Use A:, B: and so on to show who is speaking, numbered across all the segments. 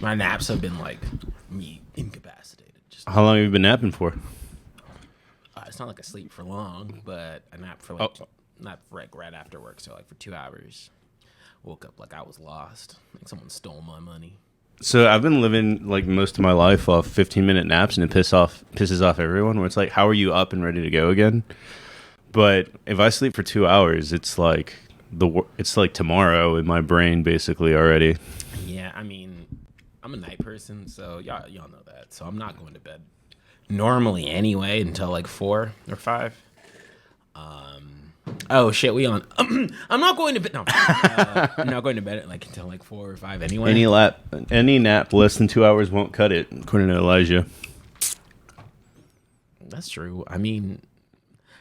A: My naps have been like me incapacitated. Just
B: How long have you been napping for?
A: it's not like I sleep for long, but I nap for like not like right after work, so like for 2 hours. Woke up like I was lost, like someone stole my money.
B: So I've been living like most of my life off 15-minute naps, and it pisses off everyone. Where it's like, how are you up and ready to go again? But if I sleep for 2 hours, it's like tomorrow in my brain basically already.
A: Yeah, I mean, I'm a night person, so y'all know that. So I'm not going to bed normally anyway until like 4 or 5. Oh shit, we on. I'm not going to bed. No, I'm not going to bed at like until like 4 or 5 anyway.
B: Any nap less than 2 hours won't cut it, according to Elijah.
A: That's true. I mean,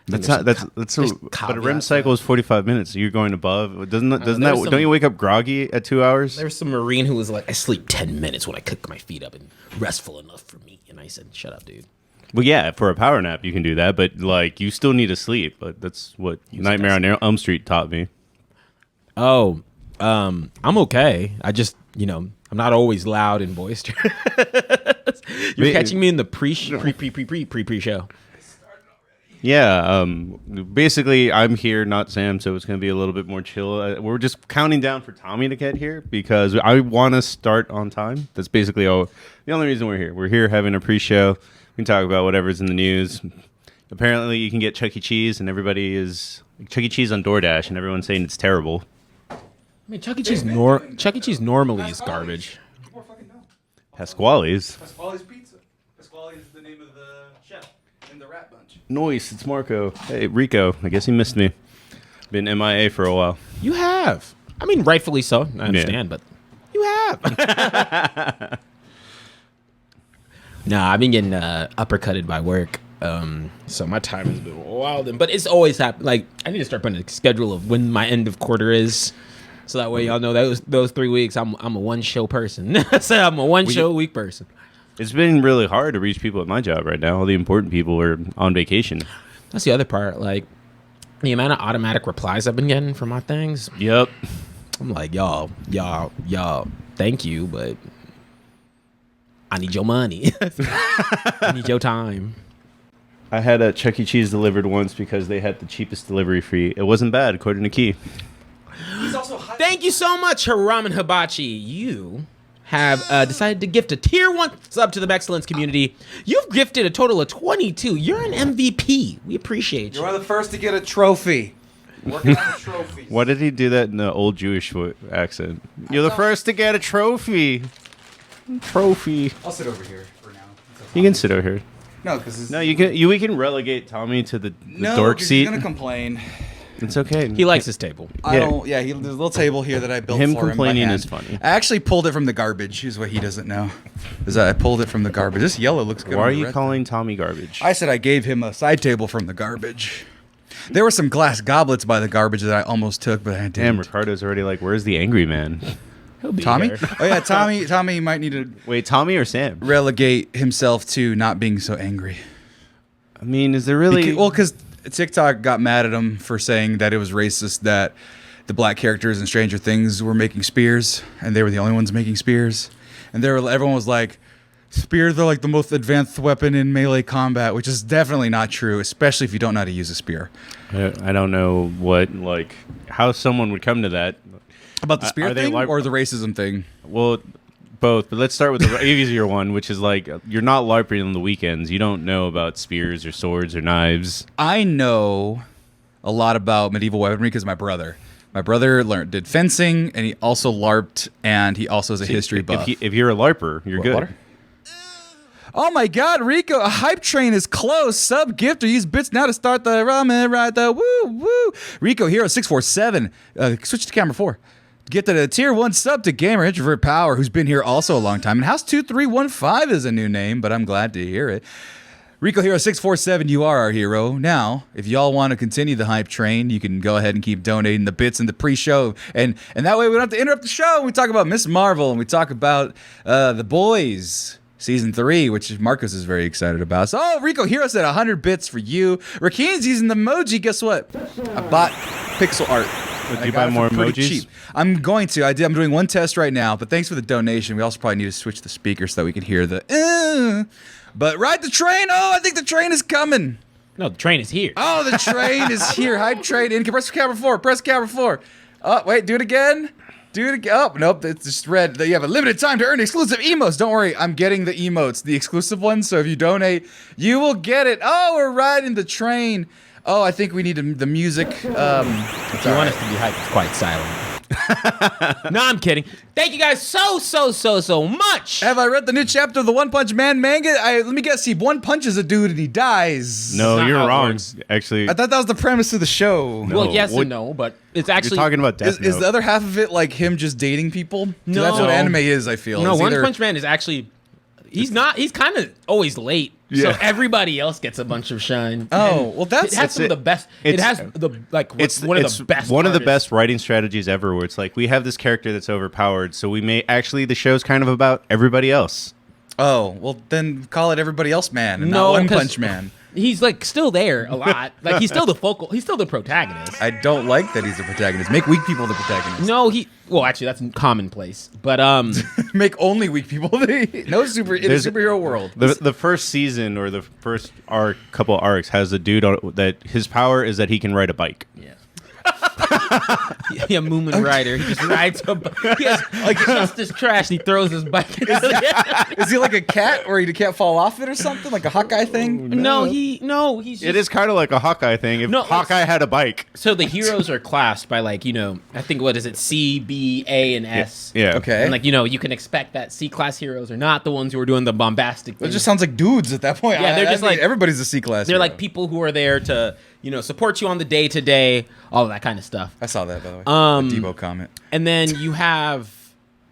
B: But a REM cycle is 45 minutes. So you're going above. Don't you wake up groggy at 2 hours?
A: There was some Marine who was like, I sleep 10 minutes when I kick my feet up and restful enough for me. And I said, shut up, dude.
B: Well, yeah, for a power nap you can do that, but like you still need to sleep. But that's what Nightmare on Elm Street taught me.
A: Oh, I'm okay. I just, I'm not always loud and boisterous. You're catching me in the pre-show.
B: Yeah, basically I'm here, not Sam, so it's going to be a little bit more chill. We're just counting down for Tommy to get here because I want to start on time. That's basically the only reason we're here. We're here having a pre-show. We can talk about whatever's in the news. Apparently you can get Chuck E. Cheese, and everybody is Chuck E. Cheese on DoorDash, and everyone's saying it's terrible.
A: I mean, Chuck E. Cheese normally is garbage.
B: Pasquale's.
C: Pasquale's Pizza. Pasquale is the name of the chef in the Rat Bunch.
B: Noise, it's Marco. Hey, Rico. I guess he missed me. Been MIA for a while.
A: You have. I mean, rightfully so. I understand, but you have. No, I've been getting uppercutted by work. So my time has been wild. But it's always happened. Like, I need to start putting a schedule of when my end of quarter is. So that way y'all know those 3 weeks, I'm a one-show person. So I'm a one-show week person.
B: It's been really hard to reach people at my job right now. All the important people are on vacation.
A: That's the other part. Like, the amount of automatic replies I've been getting from my things.
B: Yep.
A: I'm like, y'all, thank you, but I need your money. I need your time.
B: I had a Chuck E. Cheese delivered once because they had the cheapest delivery fee. It wasn't bad, according to Key.
C: He's also high.
A: Thank you so much, Ramen Hibachi. You have decided to gift a tier 1 sub to the Excellence community. You've gifted a total of 22. You're an MVP. We appreciate you.
C: You're one of the first to get a trophy. Working on the trophies.
B: Why did he do that in the old Jewish accent? You're the first to get a trophy. Trophy.
C: I'll sit over here for now.
B: You can sit over here.
C: No, because
B: we can relegate Tommy to the dork seat.
C: He's gonna complain.
B: It's okay.
A: He likes his table.
C: There's a little table here that I built
B: Him
C: for him.
B: complaining
C: by
B: is
C: hand.
B: funny.
C: I actually pulled it from the garbage. Here's what he doesn't know: is that I pulled it from the garbage. This yellow looks good.
B: Why
C: on
B: are
C: the
B: you
C: red
B: calling Tommy garbage?
C: I said I gave him a side table from the garbage. There were some glass goblets by the garbage that I almost took, but I didn't.
B: Damn, Ricardo's already like, where's the angry man?
A: He'll be
C: Tommy?
A: here.
C: Oh yeah, Tommy might need to
B: Wait, Tommy or Sam?
C: relegate himself to not being so angry.
B: I mean, is there really...
C: Because TikTok got mad at him for saying that it was racist that the black characters in Stranger Things were making spears, and they were the only ones making spears. And everyone was like, spears are like the most advanced weapon in melee combat, which is definitely not true, especially if you don't know how to use a spear.
B: I don't know how someone would come to that.
C: About the spear
B: Are they
C: thing or the racism thing?
B: Well, both, but let's start with the easier one, which is like, you're not LARPing on the weekends. You don't know about spears or swords or knives.
C: I know a lot about medieval weaponry because my brother did fencing, and he also LARPed, and he also is a history buff.
B: If you're a LARPer, you're good.
C: Water? Oh my God, Rico, a hype train is close. Sub gifter, use bits now to start the ramen ride. The woo. Rico Hero 647. Switch to camera 4. Get the tier 1 sub to Gamer Introvert Power, who's been here also a long time. And House 2315 is a new name, but I'm glad to hear it. Rico Hero 647, you are our hero. Now, if y'all want to continue the hype train, you can go ahead and keep donating the bits in the pre-show. And that way we don't have to interrupt the show. We talk about Miss Marvel, and we talk about The Boys. Season 3, which Marcos is very excited about. So, Rico Hero said 100 bits for you. Rakine's using the emoji. Guess what? I bought pixel art.
B: Would
C: I
B: you
C: got
B: buy
C: it
B: more
C: for pretty
B: emojis?
C: cheap. I'm going to. I'm doing one test right now, but thanks for the donation. We also probably need to switch the speaker so that we can hear the. But ride the train. Oh, I think the train is coming.
A: No, the train is here.
C: Oh, the train is here. Hype train in. Press camera 4. Press camera 4. Oh, wait. Do it again. Do it again. Oh, nope. It's just red. You have a limited time to earn exclusive emotes. Don't worry. I'm getting the emotes, the exclusive ones. So if you donate, you will get it. Oh, we're riding the train. Oh, I think we need the music.
A: If you want us to be hyped, it's quite silent. No, I'm kidding. Thank you guys so much.
C: Have I read the new chapter of the One Punch Man manga? Let me guess. He one punches a dude and he dies.
B: No,
A: That's not
B: you're
A: how it
B: wrong.
A: works.
B: Actually,
C: I thought that was the premise of the show.
B: No.
A: Well, yes
B: What-
A: and no, but it's
B: you're
A: actually
B: talking about Death
C: Is
B: Note.
C: the other half of it like him just dating people? 'Cause
A: No.
C: that's what anime is. I feel.
A: no.
C: It's
A: One
C: either-
A: Punch Man is actually he's kind of always late.
C: Yeah.
A: So everybody else gets a bunch of shine.
C: Oh,
A: And
C: well, that's-
A: it has some of the best. It
B: It's-
A: has the like
B: It's
A: one of
B: it's
A: the best.
B: one of the
A: artists.
B: best writing strategies ever. Where it's like we have this character that's overpowered, so we may actually the show's kind of about everybody else.
C: Oh, well, then call it Everybody Else Man and not
A: No,
C: One
A: 'cause
C: Punch Man.
A: He's like still there a lot. Like he's still the focal. He's still the protagonist.
C: I don't like that he's the protagonist. Make weak people the protagonists.
A: No, well, actually, that's commonplace. But
C: Make only weak people the in a superhero world.
B: The first season or the first couple arcs has a dude that his power is that he can ride a bike.
A: yeah. Yeah, Moomin Rider. He just rides a bike. He has like just this trash. And he throws his bike.
C: Is he like a cat where he can't fall off it or something? Like a Hawkeye thing?
A: He's just,
B: It is kind of like a Hawkeye thing. If
A: No,
B: Hawkeye had a bike,
A: So the heroes are classed by like I think what is it C, B, A, and S.
B: yeah,
C: Okay.
A: And like you can expect that C class heroes are not the ones who are doing the bombastic.
C: It
A: things.
C: just sounds like dudes at that point.
A: Yeah, they're
C: I
A: just
C: mean,
A: like-
C: everybody's a C class.
A: They're
C: hero.
A: like people who are there to support you on the day to day, all of that kind of stuff.
C: I saw that by the way. The Debo comment.
A: And then you have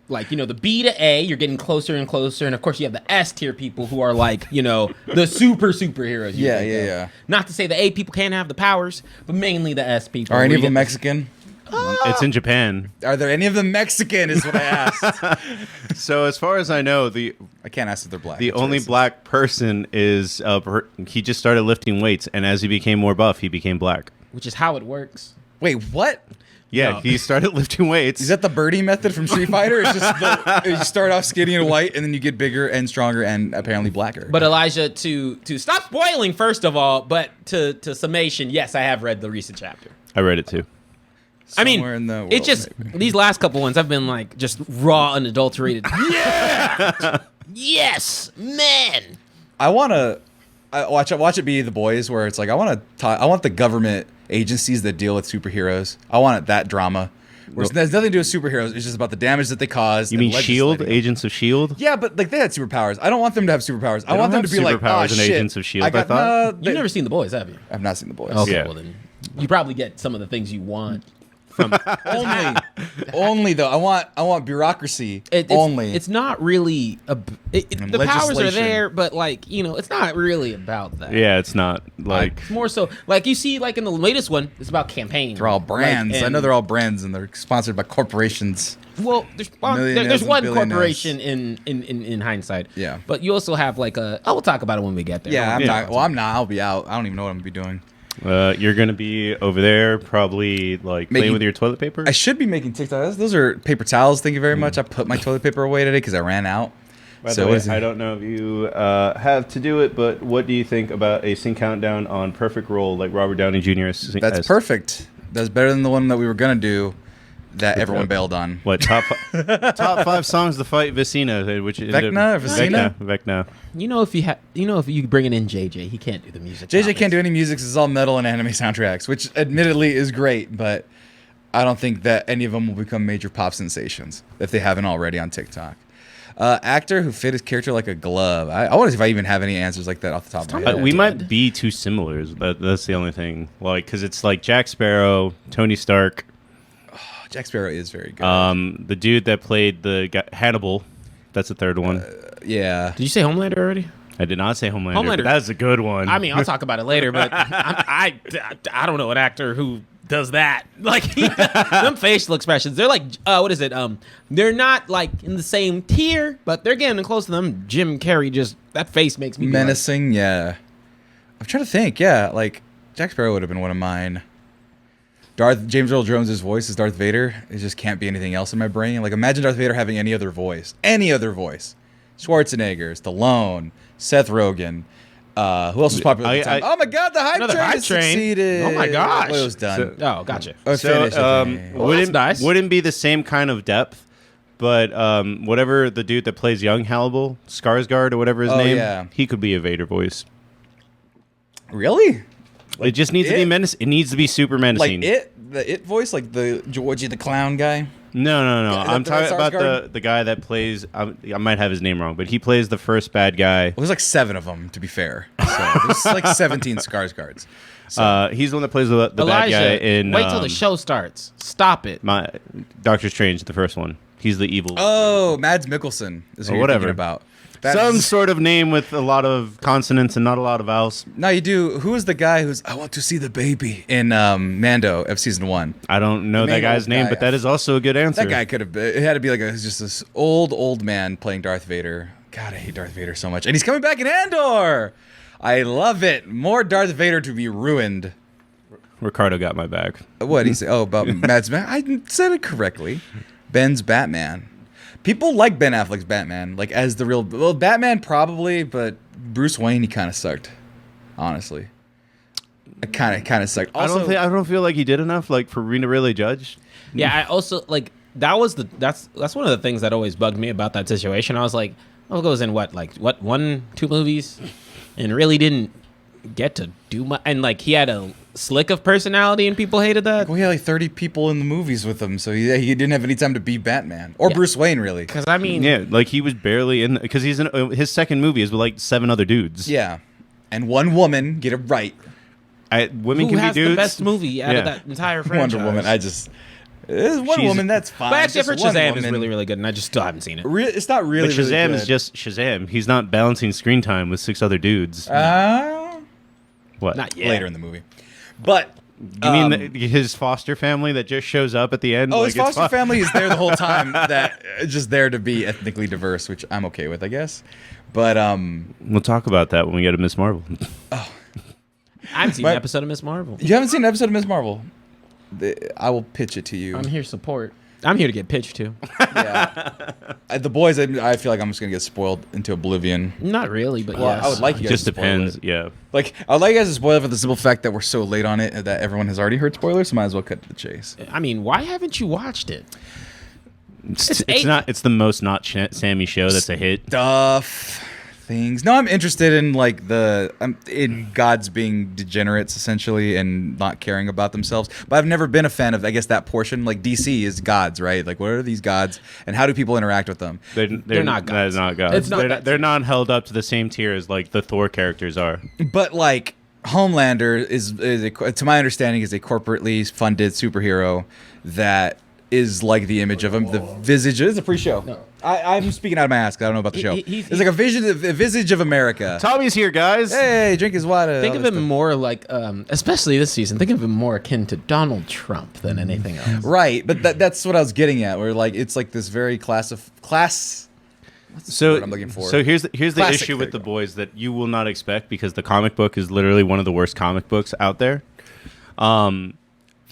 A: like the B to A, you're getting closer and closer, and of course you have the S tier people who are like the superheroes. you
C: Yeah,
A: think
C: yeah,
A: of.
C: yeah.
A: Not to say the A people can't have the powers, but mainly the S people.
C: Are any
A: where
C: of
A: you
C: them
A: get
C: Mexican?
B: it's in Japan.
C: Are there any of them Mexican? Is what I asked.
B: So as far as I know, the
C: I can't ask if they're black.
B: the
C: It's
B: only
C: racist.
B: black person is he just started lifting weights, and as he became more buff, he became black.
A: which is how it works.
C: Wait, what?
B: Yeah,
A: No.
B: he started lifting weights.
C: Is that the birdie method from Street Fighter? It's just you start off skinny and white, and then you get bigger and stronger and apparently blacker.
A: But Elijah, to stop spoiling, first of all, but to summation, yes, I have read the recent chapter.
B: I read it too.
A: I mean,
C: Somewhere in the world,
A: it's just
C: maybe.
A: these last couple ones I've been like just raw, unadulterated. Yeah, yes, man.
C: I want to watch it be The Boys, where it's like I want the government agencies that deal with superheroes. I want that drama. Where it has nothing to do with superheroes. It's just about the damage that they cause.
B: You
C: and
B: mean Shield?
C: legislating.
B: Agents of Shield?
C: Yeah, but like they had superpowers. I don't want them to have superpowers. I
B: don't
C: want them
B: have
C: to be like,
B: superpowers
C: oh
B: in
C: shit.
B: Agents of S.H.I.E.L.D., I thought.
C: No,
A: You've never seen The Boys, have you?
C: I've not seen The Boys.
A: Okay,
B: Yeah.
A: well then you probably get some of the things you want from
C: Only though. I want bureaucracy.
A: It's,
C: only.
A: It's not really the powers are
C: legislation.
A: there, but like it's not really about that.
B: Yeah, it's not like
A: It's more so like you see like in the latest one, it's about campaign.
C: They're all brands.
A: Like,
C: I know
A: and-
C: they're all brands, and they're sponsored by corporations.
A: Well, there's
C: Millionaires and
A: one
C: billionaires.
A: corporation in hindsight.
C: Yeah.
A: But you also have like we'll talk about it when we get there.
C: Yeah, I'm
B: Yeah.
C: not. Well, I'm not. I'll be out. I don't even know what I'm gonna be doing.
B: you're gonna be over there, probably like
C: Making-
B: playing with your toilet paper.
C: I should be making TikToks. Those are paper towels. Thank you very much. I put my toilet paper away today because I ran out.
B: By
C: So
B: the
C: what
B: way,
C: is it?
B: I don't know if you have to do it, but what do you think about a sync countdown on Perfect Role, like Robert Downey Jr.
C: That's perfect. That's better than the one that we were gonna do that everyone bailed on.
B: What top 5 songs to fight Vicina, which
C: Vecna or Vicina?
B: Vecna.
A: if you bring in JJ, he can't do the music.
C: JJ can't do any music. 'Cause it's all metal and anime soundtracks, which admittedly is great, but I don't think that any of them will become major pop sensations if they haven't already on TikTok. Actor who fit his character like a glove. I want to see if I even have any answers like that off the top of my head.
B: We might be too similar. That's the only thing. Like, because it's like Jack Sparrow, Tony Stark,
C: Jack Sparrow is very good.
B: the dude that played the guy, Hannibal. That's the third one.
C: Yeah.
A: Did you say Homelander already?
B: I did not say Homelander.
A: Homelander.
B: But that's a good one.
A: I mean, I'll talk about it later, but I don't know an actor who does that. Like them facial expressions, they're like what is it? They're not like in the same tier, but they're getting close to them. Jim Carrey just that face makes me be like,
C: Menacing, yeah. I'm trying to think, yeah. Like, Jack Sparrow would have been one of mine. James Earl Jones' voice as Darth Vader. It just can't be anything else in my brain. Like, imagine Darth Vader having any other voice. Any other voice. Schwarzenegger, Stallone, Seth Rogen. Who else was popular at the time? Oh my God, the hype train has succeeded.
A: Oh my gosh.
C: It was done.
A: Gotcha.
B: Wouldn't be the same kind of depth, but whatever the dude that plays young Hannibal, Skarsgård or whatever his name, he could be a Vader voice.
C: Really?
B: It just needs to be menacing. It needs to be super menacing.
C: Like the voice, like the Georgie the clown guy.
B: No. I'm talking about the guy that plays. I might have his name wrong, but he plays the first bad guy.
C: Well, there's like 7 of them, to be fair. So there's like 17 Skarsgårds. So.
B: He's the one that plays the bad guy in.
A: Wait till the show starts. Stop it.
B: Doctor Strange, the first one. He's the evil.
C: Oh, Mads Mikkelsen is who you're thinking about.
B: Some sort of name with a lot of consonants and not a lot of vowels.
C: No, you do. Who is the guy who's I want to see the baby in Mando of season 1?
B: I don't know that guy's name, but that is also a good answer.
C: That guy could have been. It had to be like just this old man playing Darth Vader. God, I hate Darth Vader so much. And he's coming back in Andor. I love it. More Darth Vader to be ruined.
B: Ricardo got my back.
C: What did he say? Oh, about Mads. I said it correctly. Ben's Batman. People like Ben Affleck's Batman, like as the real. Well, Batman probably, but Bruce Wayne, he kind of sucked. Honestly, it kind of sucked. Also,
B: I don't feel like he did enough, like for me to really judge.
A: Yeah, I also like that's one of the things that always bugged me about that situation. I was like, oh, it goes in what 1-2 movies, and really didn't get to do much. And like he had a slick of personality, and people hated that.
C: Well, he had like 30 people in the movies with him, so he didn't have any time to be Batman or Bruce Wayne, really.
A: Because I mean,
B: yeah, like he was barely in because he's in his second movie is with like 7 other dudes.
C: Yeah, and one woman, get it right.
B: Women
A: who
B: can
A: has
B: be dudes.
A: the best movie out of that entire franchise?
C: Wonder Woman. Wonder Woman. That's fine.
A: But actually, I've heard
C: Just
A: Shazam is really, really good, and I just still haven't seen it.
C: It's not really.
B: But Shazam
C: really good.
B: is just Shazam. He's not balancing screen time with 6 other dudes. What?
A: Not yet.
C: Later in the movie, but.
B: You mean his foster family that just shows up at the end?
C: Oh, his foster family is there the whole time. That just there to be ethnically diverse, which I'm okay with, I guess. But
B: we'll talk about that when we get to Miss Marvel.
A: I haven't seen an episode of Miss Marvel.
C: You haven't seen an episode of Miss Marvel? I will pitch it to you.
A: I'm here to support. I'm here to get pitched to.
C: Yeah, the boys. I feel like I'm just gonna get spoiled into oblivion.
A: Not really, but
C: Well,
A: yes.
C: I would like you guys.
B: It just
C: to spoil
B: depends.
C: it.
B: Yeah.
C: Like I would like you guys to spoil it for the simple fact that we're so late on it that everyone has already heard spoilers. So might as well cut to the chase.
A: I mean, why haven't you watched it?
B: It's the most not Sammy show that's a hit.
C: Things. No, I'm interested in like in gods being degenerates essentially and not caring about themselves. But I've never been a fan of, I guess, that portion. Like DC is gods, right? Like what are these gods and how do people interact with them?
B: They're not gods. They're not gods. They're not held up to the same tier as like the Thor characters are.
C: But like Homelander is to my understanding, is a corporately funded superhero that is like the image of him, the visage. It's a pre-show. No. I'm speaking out of my ass 'cause I don't know about the show. It's like a visage of America.
B: Tommy's here, guys.
C: Hey, drink his water.
A: Think of him more like, especially this season, think of him more akin to Donald Trump than anything else.
C: Right, but that's what I was getting at. Where like it's like this very class. What's the word I'm looking for?
B: So here's the
C: Classic
B: issue with The Boys that you will not expect because the comic book is literally one of the worst comic books out there.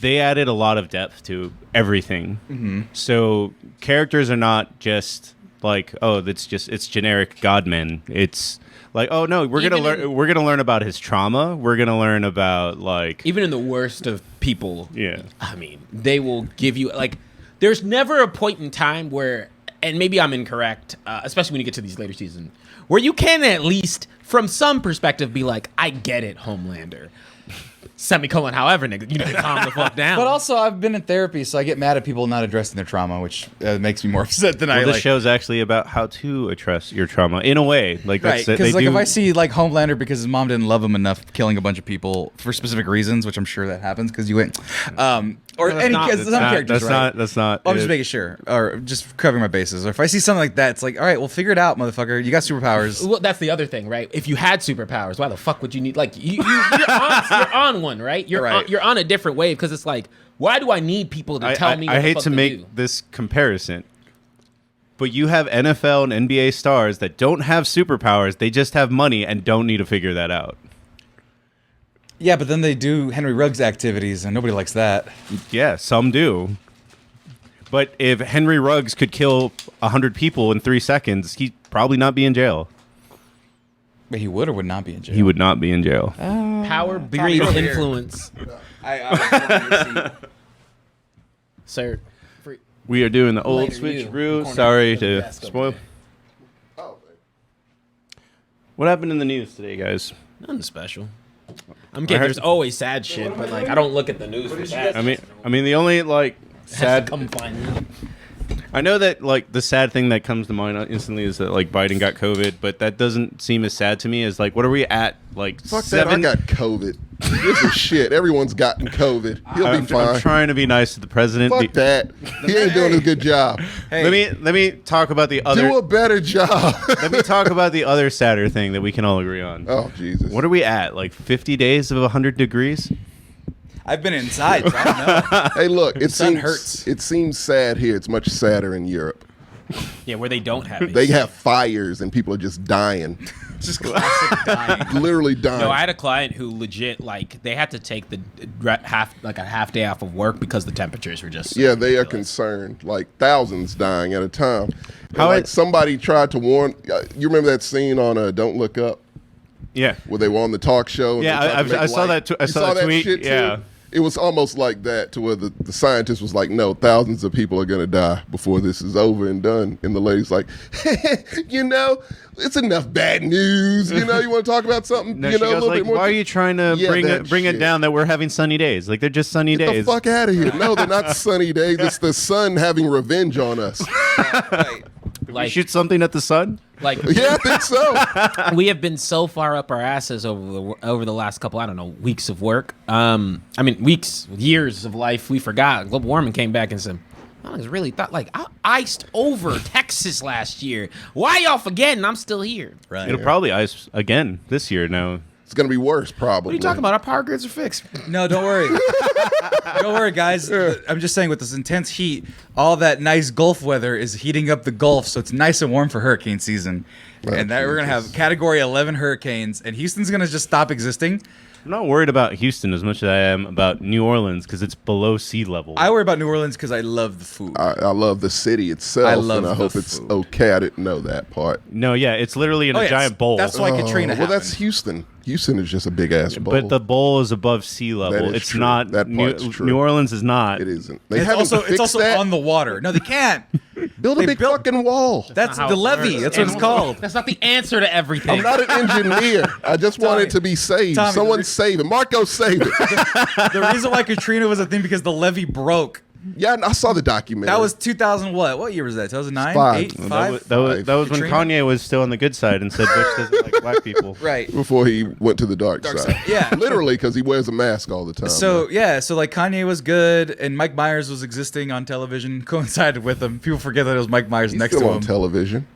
B: They added a lot of depth to everything. Mm-hmm. So characters are not just like, oh, it's generic godmen. It's like, oh no, we're gonna learn about his trauma. We're gonna learn about like
A: even in the worst of people.
B: Yeah,
A: I mean, they will give you like. There's never a point in time where, and maybe I'm incorrect, especially when you get to these later seasons, where you can at least, from some perspective, be like, I get it, Homelander. Semicolon, however, nigga, you know, calm the fuck down.
C: But also, I've been in therapy, so I get mad at people not addressing their trauma, which makes me more upset than I like.
B: This show's actually about how to address your trauma in a way. Like,
C: right, because like if I see like Homelander because his mom didn't love him enough, killing a bunch of people for specific reasons, which I'm sure that happens because you went, or
A: No,
C: any
A: that's
C: some characters, right?
B: That's not.
C: I'm just making sure, or just covering my bases. Or if I see something like that, it's like, all right, well, figure it out, motherfucker. You got superpowers.
A: Well, that's the other thing, right? If you had superpowers, why the fuck would you need? Like, you're on one, right? You're on a different wave because it's like, why do I need people to tell me? What
B: I
A: the
B: hate
A: fuck
B: to make
A: do?
B: this comparison, but you have NFL and NBA stars that don't have superpowers. They just have money and don't need to figure that out.
C: Yeah, but then they do Henry Ruggs activities, and nobody likes that.
B: Yeah, some do. But if Henry Ruggs could kill 100 people in 3 seconds, he'd probably not be in jail.
C: But he would or would not be in jail.
B: He would not be in jail.
A: Power breed influence. Sir,
B: We are doing the old
A: Later, you.
B: switcheroo.
A: Corner
B: Sorry
A: of the
B: to
A: desk over
B: spoil.
A: there.
B: What happened in the news today, guys?
A: Nothing special. I'm kidding. There's always sad shit, but like I don't look at the news for sad.
B: I mean, the only like
A: Has to
B: sad.
A: come find me.
B: I know that like the sad thing that comes to mind instantly is that like Biden got COVID, but that doesn't seem as sad to me as like what are we at like
D: Fuck that, I got COVID. This is shit. Everyone's gotten COVID. He'll be fine.
B: I'm trying to be nice to the president.
D: Fuck that. He ain't doing a good job.
C: Hey,
B: Let me talk about the other.
D: Do a better job.
B: Let me talk about the other sadder thing that we can all agree on.
D: Oh, Jesus.
B: What are we at? Like 50 days of 100 degrees?
C: I've been inside, so I don't know.
D: Hey, look,
C: Sun hurts.
D: It seems sad here. It's much sadder in Europe.
A: Yeah, where they don't have it.
D: They have fires and people are just dying.
C: Just classic dying.
D: Literally dying.
A: No, I had a client who legit like they had to take the half day off of work because the temperatures were just
D: Yeah, they are
A: ridiculous.
D: concerned. Like thousands dying at a time.
B: How
D: Like
B: it-
D: somebody tried to warn. You remember that scene on Don't Look Up
B: Yeah.
D: where they were on the talk show? And
B: Yeah,
D: they tried to make
B: I saw
D: light?
B: that. I
D: You
B: saw that tweet.
D: shit too?
B: Yeah.
D: It was almost like that to where the scientist was like, no, thousands of people are going to die before this is over and done. And the lady's like, you know, it's enough bad news. You know, you want to talk about something,
B: No,
D: you
B: she
D: know, a
B: goes
D: little
B: like,
D: bit more.
B: why are you trying to
D: Yeah,
B: bring
D: that
B: it
D: shit.
B: down that we're having sunny days? Like they're just sunny
D: Get the
B: days.
D: fuck out of here. No, they're not sunny days. It's the sun having revenge on us.
C: Right.
B: You
A: like
B: shoot something at the sun?
A: like
D: Yeah, I think so.
A: we have been so far up our asses over the last couple, I don't know, weeks of work. I mean, weeks, years of life. We forgot. Global warming came back and said, I was really thought like I iced over Texas last year. Why y'all forgetting? I'm still here.
C: Right.
B: It'll probably ice again this year now.
D: It's going to be worse, probably.
A: What are you talking about? Our power grids are fixed.
C: No, don't worry. Don't worry, guys. I'm just saying with this intense heat, all that nice Gulf weather is heating up the Gulf, so it's nice and warm for hurricane season.
D: Oh,
C: and that we're going to have
D: Jesus.
C: Category 11 hurricanes, and Houston's going to just stop existing.
B: I'm not worried about Houston as much as I am about New Orleans because it's below sea level.
C: I worry about New Orleans because I love the food.
D: I love the city itself,
C: I love
D: and I
C: the
D: hope it's
C: food.
D: okay. I didn't know that part.
B: No, yeah, it's literally in
C: Oh,
B: a
C: yeah,
B: giant bowl.
C: That's why Katrina
D: well,
C: happened.
D: that's Houston. Houston is just a big ass bowl.
B: But the bowl is above sea level.
D: That is
B: It's
D: true.
B: not.
D: That
B: New,
D: part's true.
B: New Orleans is not.
D: It isn't. They
C: It's
D: haven't
C: also,
D: fixed
C: it's also
D: that.
C: on the water. No, they can't.
D: Build a
C: they
D: big
C: built-
D: fucking wall.
C: That's
A: Not how
C: the
A: it
C: levee.
A: works.
C: That's what it's called.
A: That's not the answer to everything.
D: I'm not an engineer. I just want
C: Tommy,
D: it to be saved.
C: Tommy,
D: Someone
C: the-
D: save it. Marco, save it.
C: The reason why Katrina was a thing because the levee broke.
D: Yeah, I saw the documentary.
C: That was 2000 what? What year was that? 2009?
D: Five.
C: 8?
D: Well,
C: 5?
B: That was when
C: Katrina?
B: Kanye was still on the good side and said Bush doesn't like black people.
C: Right.
D: before he went to the dark side.
C: side. Yeah.
D: Literally, because he wears a mask all the time.
C: So yeah, so like Kanye was good, and Mike Myers was existing on television, coincided with him. People forget that it was Mike Myers
D: he's
C: next
D: still
C: to
D: on
C: him.
D: television.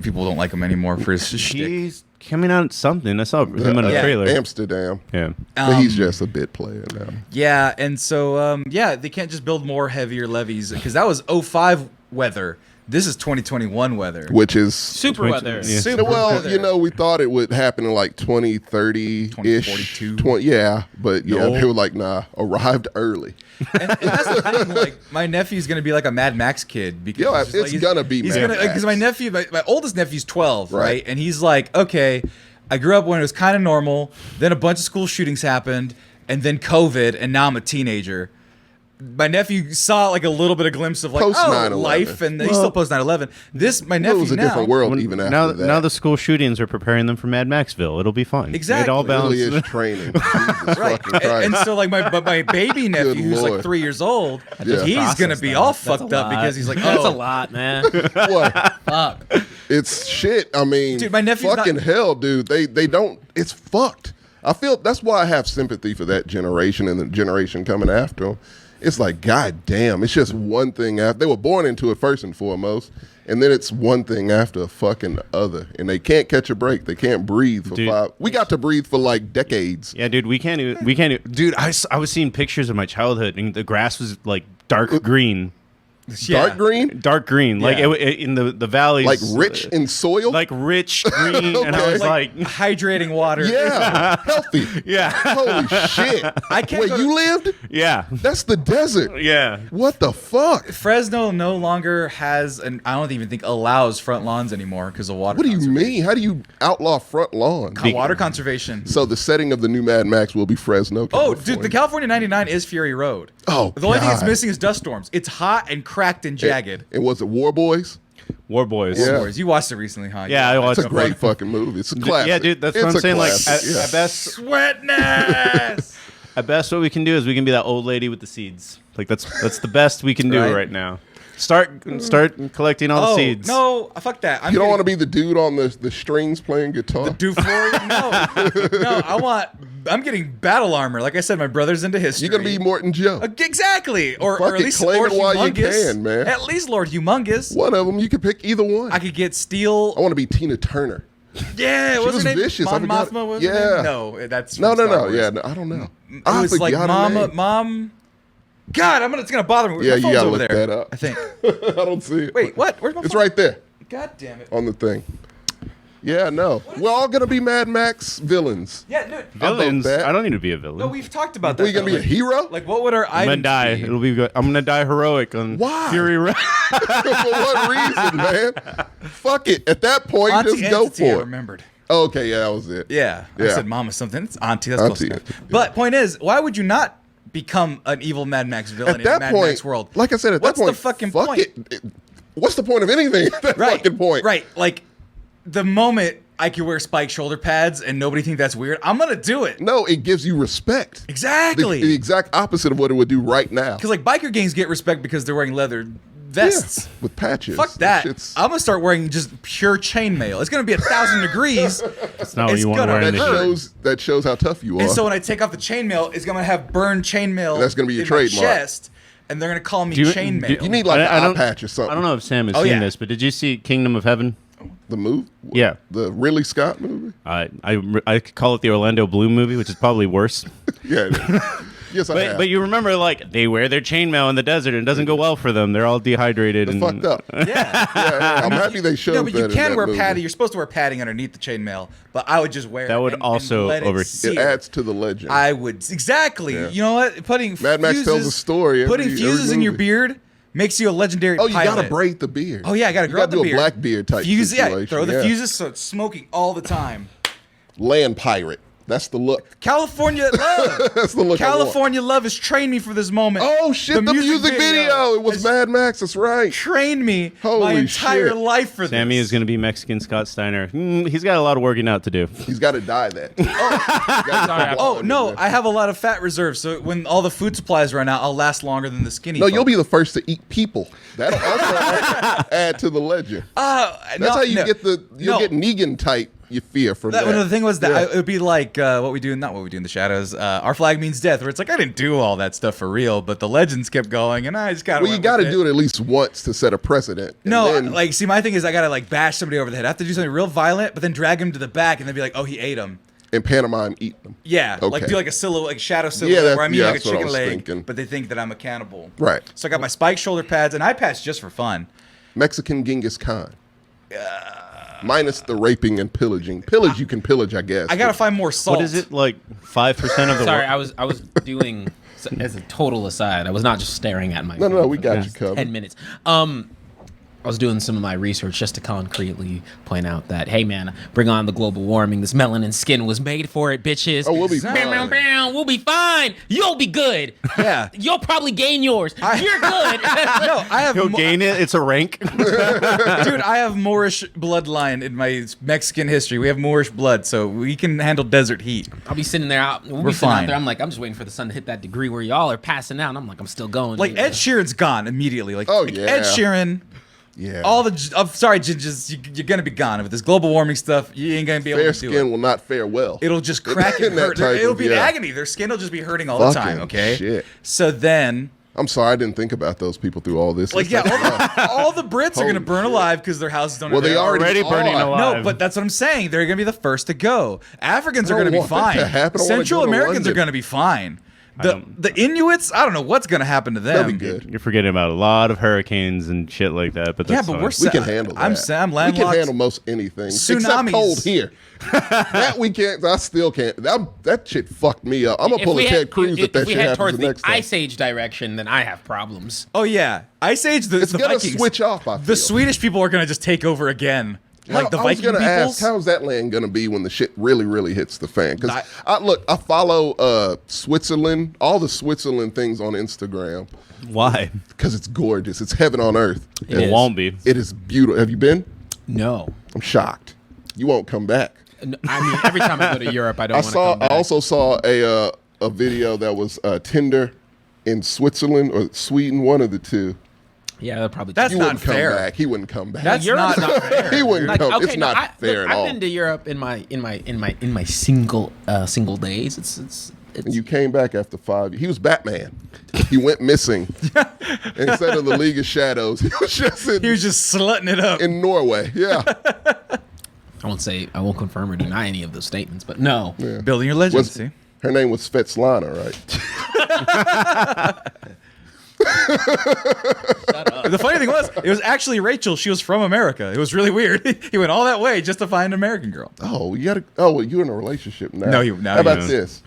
C: People don't like him anymore for his shtick.
B: He's coming out something. I saw him in a
C: Yeah.
B: trailer.
D: Amsterdam.
B: Yeah.
D: But he's just a bit player now.
C: Yeah, and so they can't just build more heavier levees because that was 05 weather. This is 2021 weather.
D: Which is
A: super weather.
B: Yeah.
C: Super
D: well,
C: weather.
D: you know, we thought it would happen in like 2030 ish.
C: 2042.
D: Yeah, but yeah,
B: No.
D: they were like, nah, arrived early.
C: And that's the thing. Like my nephew's gonna be like a Mad Max kid because
D: Yeah,
C: he's just
D: it's gonna be
C: he's
D: Mad
C: gonna because my
D: Max.
C: nephew, my oldest nephew's 12, right?
D: Right.
C: And he's like, okay, I grew up when it was kind of normal. Then a bunch of school shootings happened, and then COVID, and now I'm a teenager. My nephew saw like a little bit of glimpse of like
D: Post 9/11.
C: life, and he's still post 9/11. My
D: It
C: nephew
D: was a
C: now,
D: different world even after
B: Now,
D: that.
B: now the school shootings are preparing them for Mad Maxville. It'll be fun.
C: Exactly.
B: It all
D: It really
B: balances.
D: is training. Jesus
C: right?
D: fucking Christ.
C: And so like my baby nephew, who's like
D: Lord.
C: 3 years old,
D: Yeah.
C: he's gonna
A: Process
C: be
A: that.
C: all
A: That's
C: fucked
A: a
C: up
A: lot.
C: because he's like,
A: That's a
C: oh,
A: lot, man.
D: what?
A: Fuck.
D: It's shit. I mean,
C: Dude, my nephew's
D: fucking
C: not-
D: hell, dude. They don't. It's fucked. I feel that's why I have sympathy for that generation and the generation coming after them. It's like, god damn, it's just one thing after. They were born into it first and foremost, and then it's one thing after a fucking other, and they can't catch a break. They can't breathe for
B: Dude.
D: 5. We got to breathe for like decades.
B: Yeah, dude, we can't. Dude, I was seeing pictures of my childhood, and the grass was like dark green.
C: Yeah.
D: Dark green?
B: Dark green, like
C: Yeah.
B: in the valleys,
D: Like rich in soil?
B: like rich green, and I
D: Okay.
B: was like,
C: Hydrating water.
D: yeah, healthy.
B: yeah,
D: Holy shit.
C: I can't
D: Where
C: go
D: you
C: to-
D: lived?
B: yeah,
D: That's the desert.
B: yeah.
D: What the fuck?
C: Fresno no longer has, and I don't even think allows front lawns anymore because of water.
D: What do you mean? How do you outlaw front lawn?
C: Water conservation.
D: So the setting of the new Mad Max will be Fresno,
C: Oh,
D: California.
C: dude, the California 99 is Fury Road.
D: Oh,
C: the only thing it's
D: God.
C: missing is dust storms. It's hot and cracked and jagged.
D: It was it War Boys?
B: War Boys.
D: Yeah.
C: Wars. You watched it recently, huh?
B: Yeah, I watched
D: It's a great fucking movie. It's a classic.
B: Yeah, dude, that's
D: It's
B: what I'm
D: a
B: saying. Like
D: classic, yeah.
B: at best,
C: Sweatness.
B: at best, what we can do is we can be that old lady with the seeds. Like that's the best we can do
C: Right.
B: right now. Start collecting all the
C: Oh,
B: seeds.
C: no, fuck that.
D: You don't want to be the dude on the strings playing guitar?
C: do for No, I'm getting battle armor. Like I said, my brother's into history.
D: You're going to be Morton Joe.
C: Exactly. Or
D: Fuck
C: at
D: it,
C: least
D: claim
C: Lord
D: it while you
C: Humongous.
D: can, man.
C: At least Lord Humongous.
D: One of them, you can pick either one.
C: I could get Steel.
D: I want to be Tina Turner.
C: Yeah,
D: She
C: what's
D: was
C: her name?
D: vicious. I
C: Mon
D: forgot-
C: Mothma was
D: yeah.
C: her name? No, that's
D: No,
C: from
D: no,
C: Star
D: no.
C: Wars.
D: Yeah, no, I don't know.
C: It
D: I
C: was like
D: forgot her name.
C: Mom. God, it's gonna bother me.
D: Yeah,
C: My
D: you
C: phone's
D: gotta
C: over
D: look
C: there,
D: that up.
C: I think.
D: I don't see it.
C: Wait, what? Where's my
D: It's
C: phone?
D: right there
C: God damn it.
D: on the thing. Yeah, no. We're all going to be Mad Max villains.
C: Yeah, dude.
B: villains.
D: that.
B: I don't need to be a villain.
C: No, we've talked about that.
D: Are you going to
C: though.
D: be a hero?
C: Like, what would our
B: I'm gonna
C: items
B: die.
C: be?
B: It'll be good. I'm gonna die heroic on
D: Why?
B: Fury Road.
D: For what reason, man? Fuck it. At that point,
C: Auntie
D: just go
C: Entity, I
D: for it.
C: remembered.
D: Okay, yeah, that was it.
C: Yeah. I
D: Yeah.
C: said Mama something. It's Auntie. That's close
D: Auntie,
C: enough.
D: yeah.
C: But point is, why would you not become an evil Mad Max villain
D: At
C: in a
D: that
C: Mad
D: point,
C: Max world?
D: like I said, at
C: What's
D: that point,
C: the fucking
D: fuck
C: point?
D: it. What's the point of anything at that
C: Right.
D: fucking point?
C: Right. Like, the moment I could wear spiked shoulder pads and nobody think that's weird, I'm gonna do it.
D: No, it gives you respect.
C: Exactly.
D: The exact opposite of what it would do right now.
C: Because like biker gangs get respect because they're wearing leather vests.
D: Yeah, with patches.
C: Fuck that.
D: Shit's-
C: I'm gonna start wearing just pure chainmail. It's gonna be 1,000 degrees.
B: That's not what
C: It's
B: you want to
C: gonna
B: wear in
D: that
B: the
C: hurt.
B: shit.
D: that shows how tough you are.
C: And so when I take off the chainmail, it's gonna have burned chainmail.
D: That's gonna be your
C: in my
D: trademark.
C: chest, and they're gonna call me
B: Do you-
C: chainmail.
D: you need like an
B: I
D: eye
B: don't-
D: patch or something.
B: I don't know if Sam has
C: Oh,
B: seen
C: yeah.
B: this, but did you see Kingdom of Heaven?
D: The move?
B: Yeah.
D: The Ridley Scott movie?
B: I call it the Orlando Bloom movie, which is probably worse.
D: Yeah. it is. Yes, I have.
B: But you remember, like, they wear their chainmail in the desert and it doesn't go well for them. They're all dehydrated
D: It's
B: and
D: fucked up.
C: yeah.
D: Yeah, I'm happy they showed
C: No, but
D: that
C: you
D: in
C: can
D: that
C: wear
D: movie.
C: padding. You're supposed to wear padding underneath the chainmail, but I would just wear
B: That
C: it
B: would
C: and
B: also
C: let
B: over-
C: it seal.
D: It adds to the legend.
C: I would exactly.
D: Yeah.
C: You know what? Putting
D: Mad Max
C: fuses,
D: tells a story every-
C: Putting
D: every
C: fuses in your
D: movie.
C: beard makes you a legendary.
D: Oh, you
C: pilot.
D: gotta braid the beard.
C: Oh yeah, I gotta
D: You
C: grow out
D: gotta
C: the
D: do
C: beard.
D: a black beard type
C: Fuse,
D: situation.
C: yeah, throw the
D: yeah.
C: fuses so it's smoking all the time.
D: Land pirate. That's the look.
C: California love.
D: That's the look. I want.
C: California love has trained me for this moment.
D: Oh shit! The music video. It was
C: has
D: Mad Max. That's right.
C: trained me my
D: Holy
C: entire
D: shit.
C: life for
B: Sammy
C: this.
B: is going to be Mexican Scott Steiner. He's got a lot of working out to do.
D: He's got to dye that. Oh,
C: Oh no, I have a lot of fat reserves, so when all the food supplies run out, I'll last longer than the skinny.
D: No,
C: folk.
D: you'll be the first to eat people. That'll also add to the legend. That's how you get you'll get Negan type. You fear from that.
C: That the thing was that
D: Yeah.
C: it would be like what we do, not what we do in the shadows. Our flag means death. Where it's like I didn't do all that stuff for real, but the legends kept going, and I just got.
D: Well, you got to do it at least once to set a precedent. And
C: No,
D: then-
C: like see, my thing is I gotta like bash somebody over the head. I have to do something real violent, but then drag him to the back, and then be like, oh, he ate him.
D: in pantomime, eat them.
C: Yeah, like
D: Okay.
C: do like a silhouette, like shadow
D: Yeah,
C: silhouette,
D: that's-
C: where I'm eating
D: yeah,
C: like a
D: that's what I
C: chicken
D: was
C: leg,
D: thinking.
C: but they think that I'm a cannibal.
D: Right.
C: So I got my spike shoulder pads, and eye patch just for fun.
D: Mexican Genghis Khan. Minus the raping and pillaging. Pillage, you can pillage, I guess.
C: I gotta find more salt.
B: What is it, like 5% of the
A: Sorry,
B: world?
A: I was doing as a total aside. I was not just staring at my.
D: No,
A: phone
D: we
A: for
D: got
A: the
D: you
A: past
D: covered.
A: 10 minutes. I was doing some of my research just to concretely point out that, hey man, bring on the global warming. This melanin skin was made for it, bitches.
D: Oh, we'll be
C: Exactly.
D: fine.
A: We'll be fine. You'll be good.
C: Yeah.
A: You'll probably gain yours. You're good.
C: No, I have
B: He'll gain it. It's a rank.
C: dude, I have Moorish bloodline in my Mexican history. We have Moorish blood, so we can handle desert heat.
A: I'll be sitting there out. We'll
C: We're
A: be sitting
C: fine.
A: out there. I'm like, I'm just waiting for the sun to hit that degree where y'all are passing out. And I'm like, I'm still going.
C: Like
A: dude.
C: Ed Sheeran's gone immediately. Like,
D: Oh,
C: like,
D: yeah.
C: Ed Sheeran.
D: Yeah.
C: All the I'm sorry, Gingers, you're gonna be gone with this global warming stuff. You ain't gonna be able
D: Fair
C: to do
D: skin
C: it.
D: will not fare well.
C: It'll just crack and
D: In that
C: hurt.
D: type
C: It'll
D: of-
C: be in
D: yeah.
C: agony. Their skin will just be hurting all the time.
D: Fucking
C: Okay.
D: shit.
C: So then,
D: I'm sorry, I didn't think about those people through all this.
C: like,
D: It's
C: yeah, all the Brits are
D: Holy
C: gonna burn
D: shit.
C: alive because their houses don't.
D: Well,
C: have
D: they
C: air.
D: already
B: burning
D: are.
B: alive.
C: No, but that's what I'm saying. They're gonna be the first to go. Africans
D: I
C: are
D: don't
C: gonna be
D: want that
C: fine.
D: to happen. I wanna
C: Central
D: go to
C: Americans are
D: London.
C: gonna be fine. The Inuits, I don't know what's gonna happen to them.
D: They'll be good.
B: You're forgetting about a lot of hurricanes and shit like that. But
C: Yeah,
B: that's
C: but
B: fine.
C: we're
D: We can handle that.
C: I'm
D: We
C: landlocked.
D: can handle most anything. Except
C: Tsunamis.
D: cold here. That we can't. I still can't. That shit fucked me up. I'm going to pull a Ted Cruz if that
A: if we
D: shit
A: head
D: happens
A: towards
D: the
A: the
D: next time.
A: Ice Age direction, then I have problems.
C: Oh yeah, Ice Age.
D: It's
C: the
D: going to
C: Vikings.
D: switch off, I feel.
C: The Swedish people are gonna just take over again. Like the
D: I was
C: Viking
D: gonna
C: peoples.
D: ask, how's that land gonna be when the shit really, really hits the fan? Because I follow Switzerland, all the Switzerland things on Instagram
B: Why?
D: because it's gorgeous. It's heaven on earth.
B: It won't be.
D: It is beautiful. Have you been?
A: No.
D: I'm shocked. You won't come back.
A: I mean, every time I go to Europe, I don't want to come
D: I
A: back.
D: also saw a video that was Tinder in Switzerland or Sweden, one of the two.
A: Yeah, they'll probably.
C: That's
D: You
C: not
D: wouldn't come
C: fair.
D: back. He wouldn't come back.
C: That's
A: Europe's
C: not
A: not fair.
D: he wouldn't
A: Like,
D: come.
A: okay,
D: It's
A: no,
D: not fair
A: look,
D: at all.
A: I've been to Europe in my single days. It's
D: And you came back after 5 years. He was Batman. He went missing. Instead of the League of Shadows, he was just
C: He was just slutting it up.
D: in Norway. Yeah.
A: I won't confirm or deny any of those statements, but no.
D: Yeah.
C: Building your legends. See?
D: Her name was Svetlana, right?
C: The funny thing was, it was actually Rachel. She was from America. It was really weird. He went all that way just to find an American girl.
D: Oh, you gotta. Oh, well, you're in a relationship now.
C: No, now
D: How about
C: he is.
D: this?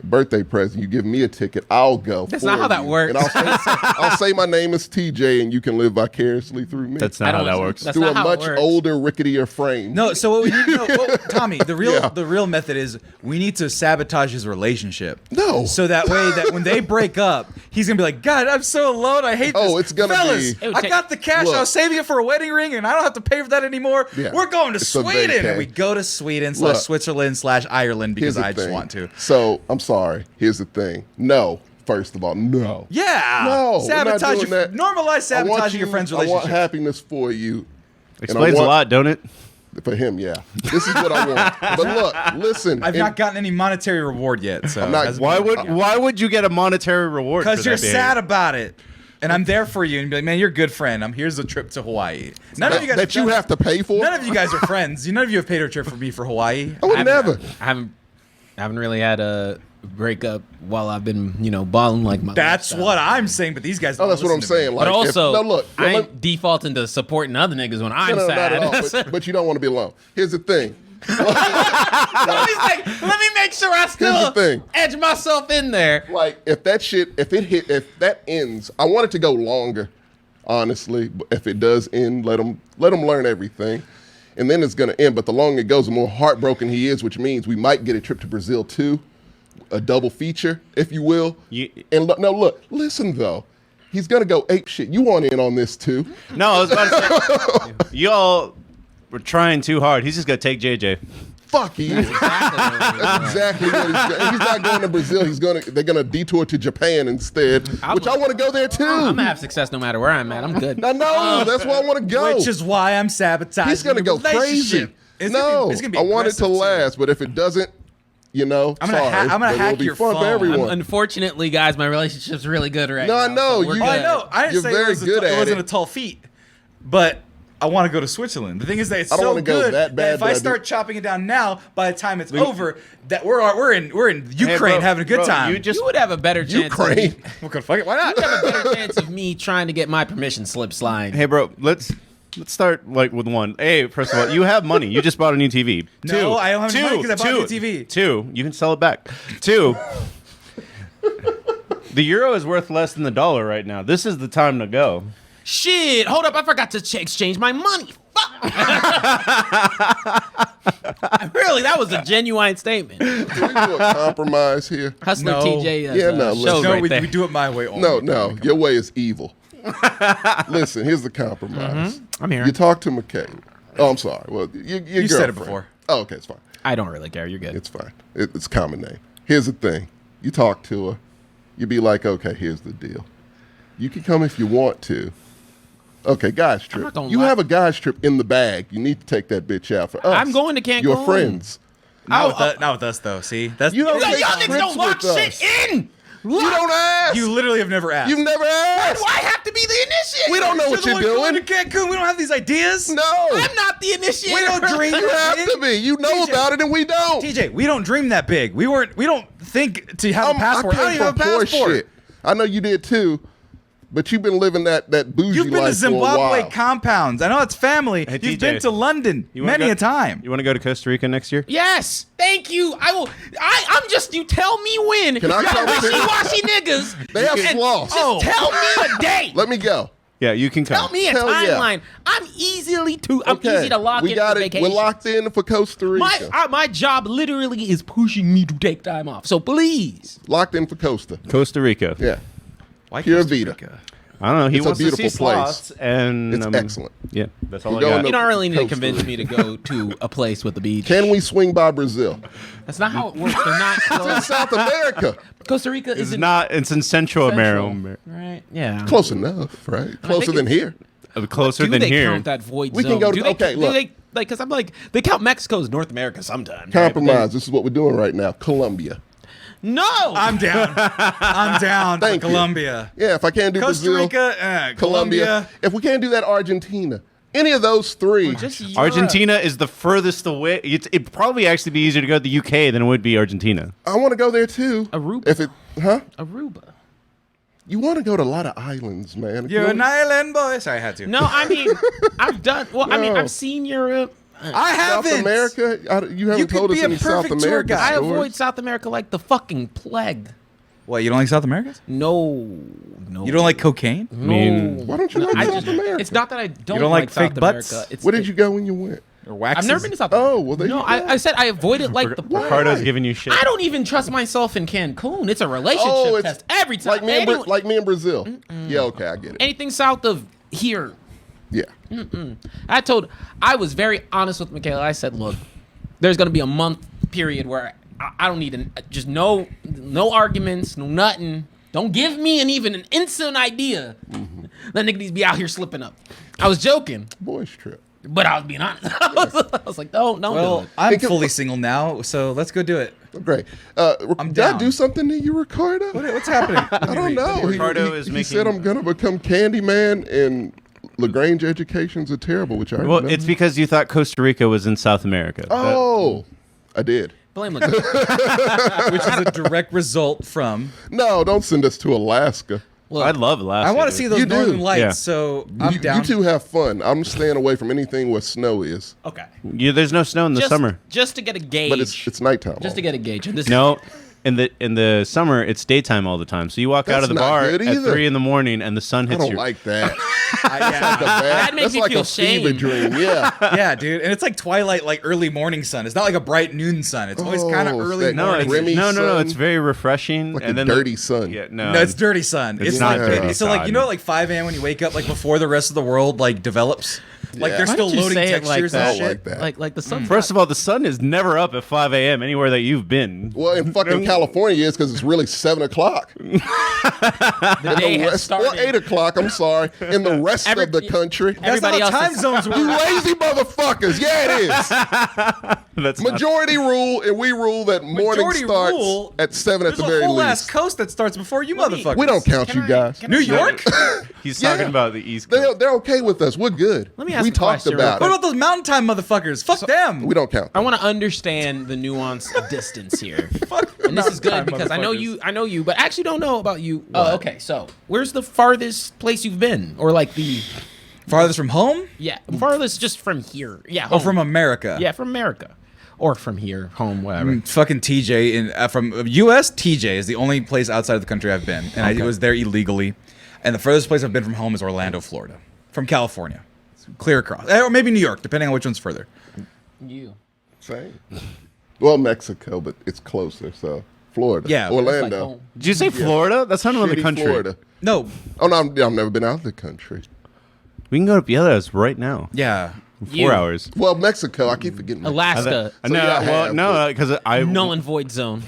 D: Birthday present. You give me a ticket. I'll go.
A: That's
D: for
A: not how that
D: you.
A: works.
D: And I'll say my name is TJ, and you can live vicariously through me.
B: That's not how that
A: don't-
B: works.
A: that's
D: through
A: not
D: a
A: how it
D: much
A: works.
D: older, ricketier frame.
C: No, so what we need to know, Tommy, the
D: Yeah.
C: real method is we need to sabotage his relationship.
D: No.
C: So that way that when they break up, he's gonna be like, God, I'm so alone. I hate this.
D: Oh, it's gonna
C: Fellas,
D: be-
A: It would
C: I
A: take-
C: got the cash.
D: Look.
C: I was saving it for a wedding ring, and I don't have to pay for that anymore.
D: Yeah.
C: We're going to
D: It's a
C: Sweden,
D: vacay.
C: and we go to Sweden /
D: Look.
C: Switzerland / Ireland
D: Here's
C: because
D: the
C: I just
D: thing.
C: want to.
D: So I'm sorry. Here's the thing. No. First of all, no.
C: Yeah.
D: No, we're not
C: Sabotage
D: doing
C: your
D: that.
C: normalize
D: I want
C: sabotaging your friend's
D: I want
C: relationship.
D: happiness for you.
B: Explains
D: want-
B: a lot, don't it?
D: For him, yeah. This is what I want. But look, listen.
C: I've
D: and-
C: not gotten any monetary reward yet, so
D: I'm not-
C: hasn't
B: Why
C: been-
B: would you get a monetary reward?
C: Because
B: for
C: you're
B: that behavior?
C: sad about it. And I'm there for you. And be like, man, you're a good friend. Here's a trip to Hawaii. None of you guys
D: that you have to pay for.
C: None of you guys are friends. None of you have paid a trip for me for Hawaii.
D: I would never.
A: I haven't really had a breakup while I've been, balling like my.
C: That's
A: lifestyle.
C: what I'm saying, but these guys don't
D: Oh, that's what I'm
C: listen to me.
D: saying. Like,
A: But also,
D: no, look. No,
A: I
D: let-
A: ain't defaulting to supporting other niggas when I'm
D: no,
A: sad.
D: not at all. But you don't want to be alone. Here's the thing.
A: He's like, let me make sure I
D: Here's
A: still
D: the thing.
A: edge myself in there.
D: Like, if that ends, I want it to go longer. Honestly, but if it does end, let him learn everything, and then it's gonna end. But the longer it goes, the more heartbroken he is, which means we might get a trip to Brazil too, a double feature, if you will. And look, listen though, he's gonna go ape shit. You want in on this too?
B: No, I was about to say, y'all were trying too hard. He's just gonna take JJ.
D: Fuck he is. That's exactly what he's not going to Brazil. They're gonna detour to Japan instead, which I want to go there too.
A: I'm gonna have success no matter where I'm at. I'm good.
D: I know. That's why I want to go.
C: Which is why I'm sabotaging
D: He's gonna
C: your
D: go crazy.
C: relationship. It's gonna be
D: I want it to
C: aggressive, too.
D: last, but if it doesn't,
C: I'm gonna
D: but
C: hack
D: it'll be
C: your
D: fun for
C: phone.
D: everyone.
A: Unfortunately, guys, my relationship's really good right
D: No,
A: now.
D: I know.
A: so we're
D: You-
A: good.
C: I know. I didn't
D: You're
C: say
D: very good
C: it
D: at
C: wasn't
D: it.
C: a tall feat, but I want to go to Switzerland. The thing is that it's
D: I don't
C: so
D: wanna go
C: good
D: that bad,
C: if
D: but
C: I
D: I do.
C: start chopping it down now, by the time it's over, that we're in Ukraine
B: bro,
C: having a good
B: bro,
C: time.
A: You would have a better chance.
D: Ukraine.
C: Okay, fuck it. Why not?
A: You have a better chance of me trying to get my permission slip slide.
B: Hey, bro, let's start like with one. Hey, first of all, you have money. You just bought a new TV.
C: No, I don't have any money 'cause I bought a new TV.
B: Two, you can sell it back. Two, the euro is worth less than the dollar right now. This is the time to go.
A: Shit! Hold up! I forgot to exchange my money. Fuck! Really, that was a genuine statement.
D: Can we do a compromise here?
A: Hustler
C: No.
A: TJ.
D: Yeah, no, listen.
A: shows
C: No,
A: right
C: we
A: there.
C: do it my way. Only.
D: No, your way is evil. Listen, here's the compromise.
A: I'm here.
D: You talk to McKay. Oh, I'm sorry. Well, your
C: You said it
D: girlfriend.
C: before.
D: Oh, okay, it's fine.
A: I don't really care. You're good.
D: It's fine. It's a common name. Here's the thing. You talk to her. You be like, okay, here's the deal. You can come if you want to. Okay, guys trip.
A: not gonna
D: You
A: lie.
D: have a guys trip in the bag. You need to take that bitch out for us.
A: I'm going to Cancun.
D: Your friends.
C: Not with us though. See, that's
D: You don't
A: Y'all
D: take
A: niggas
D: trips
A: don't lock
D: with
A: shit
D: us.
A: in.
D: You don't ask.
C: You literally have never asked.
D: You've never asked.
A: Why have to be the initiator?
D: We don't know what you're doing.
C: to Cancun. We don't have these ideas.
D: No.
A: I'm not the initiator.
C: We don't dream.
D: You have to be. You know
C: TJ.
D: about it and we don't.
C: TJ, we don't dream that big. We don't think to have a passport. I don't even have a
D: poor
C: passport.
D: shit. I know you did too, but you've been living that bougie
C: You've been to
D: life for a
C: Zimbabwe
D: while.
C: compounds. I know it's family.
B: Hey,
C: You've
B: TJ,
C: been to London
B: you wanna
C: many
B: go-
C: a time.
B: You want to go to Costa Rica next year?
A: Yes, thank you. I will. I'm just. You tell me when.
D: Can I
A: Y'all
D: come too?
A: wishy-washy niggas.
D: They have
A: And
D: sloths.
A: Just tell me a date.
D: Let me go.
B: Yeah, you can come.
A: Tell me a
D: Hell yeah.
A: timeline. I'm easy to lock
D: we
A: in
D: got
A: for
D: it.
A: vacation.
D: We're locked in for Costa Rica.
A: My job literally is pushing me to take time off. So please.
D: Locked in for Costa.
B: Costa Rica.
D: Yeah.
C: Why
D: Pure
C: Costa
D: Vita.
C: Rica?
B: I don't know. He
D: It's a
B: wants to see
D: beautiful place.
B: sloths, and
D: It's excellent.
B: Yeah, that's all
D: We're
B: I
D: going
B: got.
D: to-
A: You don't really need to
D: Costa
A: convince
D: Rica.
A: me to go to a place with a beach.
D: Can we swing by Brazil?
A: That's not how it works. They're not
D: It's in
A: close.
D: South America.
A: Costa Rica
B: It's
A: isn't
B: not. It's in Central America.
A: right? Yeah.
D: Close enough, right? Closer than here.
B: Closer
A: Do
B: than
A: they
B: here.
A: count that void
D: We can
A: zone?
D: go to-
A: Do they,
D: okay,
A: do
D: look.
A: they, like, because I'm like, they count Mexico as North America sometimes. right?
D: Compromise. This is what we're doing right now. Colombia.
A: No.
C: I'm down. I'm down
D: Thank
C: for
D: you.
C: Colombia.
D: Yeah, if I can't do
C: Costa
D: Brazil,
C: Rica,
D: Colombia. If we can't do that, Argentina. Any of those three.
A: Just Europe.
B: Argentina is the furthest away. It'd probably actually be easier to go to the UK than it would be Argentina.
D: I want to go there too.
A: Aruba.
D: If it, huh?
A: Aruba.
D: You want to go to a lot of islands, man.
C: You're an island boy. Sorry, I had to.
A: No, I mean, I've done. Well, I mean,
D: No.
A: I've seen Europe.
C: I
D: South
C: haven't.
D: America. You haven't
C: could
D: told us
C: be a
D: any South
C: perfect tour
D: America.
C: guide.
A: I
D: stories.
A: avoid South America like the fucking plague.
C: What, you don't like South America?
A: No.
C: You don't like cocaine?
A: No.
B: mean-
D: Why don't you like
A: I
D: South
A: just,
D: America?
A: it's not that I don't,
C: You don't like
A: South
C: fake butts?
A: America. It's
D: Where did you go when you went?
C: Or waxes?
A: I've never been to South America.
D: Oh, well, there
A: no,
D: you go.
A: I said I avoid it like the plague.
B: Ricardo's giving you shit.
A: I don't even trust myself in Cancun. It's a relationship
D: Oh, it's
A: test every time.
D: like me,
A: Anyone-
D: like me in Brazil. Yeah, okay, I get it.
A: anything south of here.
D: Yeah.
A: I was very honest with Michaela. I said, look, there's going to be a month period where I don't need just no arguments, no nothing. Don't give me even an instant idea. That nigga needs to be out here slipping up. I was joking,
D: Boys trip.
A: but I was being honest. I was like, don't do
C: Well,
A: it.
C: I'm
D: Think of-
C: fully single now, so let's go do it.
D: Great.
C: I'm
D: did I
C: down.
D: do something to you, Ricardo?
C: What's happening?
D: I don't know.
B: Ricardo
D: he,
B: is
D: he
B: making-
D: said I'm gonna become Candyman, and Lagrange educations are terrible, which I
B: Well,
D: remember.
B: it's because you thought Costa Rica was in South America.
D: Oh, I did.
A: Blame
C: Which is a direct result from.
D: No, don't send us to Alaska.
B: I love Alaska.
C: I want to see those
D: You do.
C: northern lights,
B: Yeah.
C: so I'm
D: You,
C: down.
D: you two have fun. I'm staying away from anything where snow is.
A: Okay.
B: There's no snow in the summer.
A: Just to get a gauge.
D: But it's nighttime.
A: just to get a gauge. And this
B: No, in the summer it's daytime all the time. So you walk out
D: That's
B: of the
D: not
B: bar
D: good
B: at
D: either.
B: 3 a.m. and the sun
D: I
B: hits
D: don't
B: you.
D: like that.
A: That makes
D: That's
A: me
D: like
A: feel
D: a fever
A: shame.
D: dream. Yeah.
C: Yeah, dude, and it's like twilight, like early morning sun. It's not like a bright noon sun. It's always kind of
D: Oh,
C: early
D: that
B: no,
C: morning.
B: it's,
D: Grimmy
B: no.
D: sun.
B: It's very refreshing.
D: Like
B: and
D: a
B: then
D: dirty sun.
B: Yeah, no,
C: No, it's dirty sun.
B: It's not
C: like,
B: dirty
C: So like
B: sun.
C: you know, like 5 a.m. when you wake up, like before the rest of the world like develops. Like
D: Yeah.
C: they're
D: Why
C: still
A: did you
C: loading
A: say it like
C: textures
A: that?
D: I
C: and
D: don't
C: shit.
D: like that.
A: like the sun.
B: First of all, the sun is never up at 5 a.m. anywhere that you've been.
D: Well, in fucking California, it's because it's really 7 o'clock.
A: the day has
D: Or
A: started.
D: 8 o'clock, I'm sorry. In the rest
A: Every-
D: of the country.
C: That's
A: Everybody
C: not how
A: else
C: time
A: is-
C: zones
D: You
C: work.
D: lazy motherfuckers. Yeah, it is.
B: That's not-
D: Majority rule, and we rule that morning
C: Majority
D: starts
C: rule?
D: at 7 at
C: There's
D: the
C: a
D: very
C: whole ass
D: least.
C: coast that starts before you,
A: Let me-
C: motherfuckers.
D: We don't count you guys.
C: New York.
B: He's
D: Yeah.
B: talking about the East Coast.
D: They're okay with us. We're good.
A: Let me ask
D: we
A: a
D: talked
A: question
D: about
C: What
A: real
D: it.
C: about those mountain time motherfuckers? Fuck them.
D: We don't count.
A: I want to understand the nuance of distance here. And this is good because I know you, but I actually don't know about you. Oh, okay. So, where's the farthest place you've been, or like the
C: Farthest from home
A: farthest just from here? Yeah,
C: or
A: home.
C: from America?
A: yeah, from America, or from here, home, whatever.
C: Fucking TJ from U.S. TJ is the only place outside of the country I've been, and I was there illegally. And the furthest place I've been from home is Orlando, Florida, from California, it's clear across, or maybe New York, depending on which one's further.
A: You.
D: Same. Well, Mexico, but it's closer. So Florida.
C: Yeah,
A: It's like
D: Orlando.
A: home.
B: Did you say Florida? That's not another
D: Shitty
B: country.
D: Florida.
C: No,
D: Oh, no, I've never been out of the country.
B: We can go to Piedras right now.
C: yeah,
B: 4 hours.
D: Well, Mexico, I keep forgetting.
A: Alaska,
D: So, yeah, I have, but-
B: because
A: null and void zone.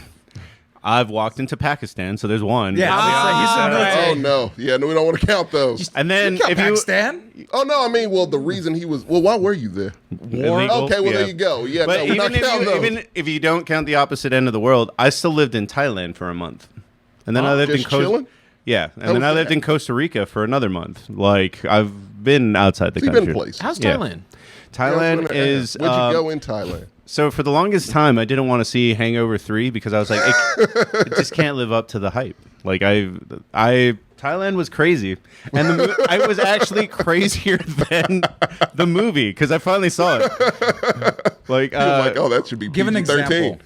B: I've walked into Pakistan, so there's one.
C: yeah.
D: Oh, no. Yeah, no, we don't want to count those.
B: And then
C: Count
B: if you
C: Pakistan.
D: Oh, no, I mean, well, the reason he was... Well, why were you there?
B: illegal,
D: Okay, well,
B: yeah.
D: there you go. Yeah,
B: But
D: no, we're not counting those.
B: even if you don't count the opposite end of the world, I still lived in Thailand for a month. And then I lived in
D: Just chilling?
B: Yeah, and then I lived in Costa Rica for another month. Like I've been outside the
D: You've
B: country.
D: been places.
A: How's
B: Yeah.
A: Thailand?
B: Thailand is.
D: Where'd you go in Thailand?
B: So for the longest time, I didn't want to see Hangover 3 because I was like, it just can't live up to the hype. Like Thailand was crazy, and I was actually crazier than the movie because I finally saw it. Like,
D: Oh, that should be
C: Give an
D: PG-13.
C: example.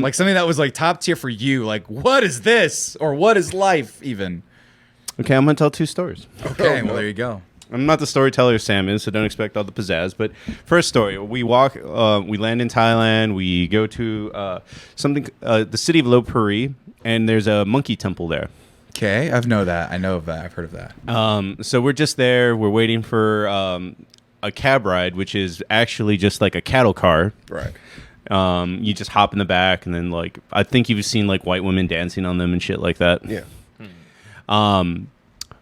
C: Like something that was like top tier for you. Like, what is this? Or what is life even?
B: okay, I'm gonna tell 2 stories.
C: Okay,
D: no.
C: well, there you go.
B: I'm not the storyteller Sam is, so don't expect all the pizzazz. But first story, we land in Thailand. We go to the city of Lopburi, and there's a monkey temple there.
C: Okay, I know of that. I've heard of that.
B: So we're just there. We're waiting for a cab ride, which is actually just like a cattle car.
D: Right.
B: You just hop in the back, and then like I think you've seen like white women dancing on them and shit like that.
D: Yeah.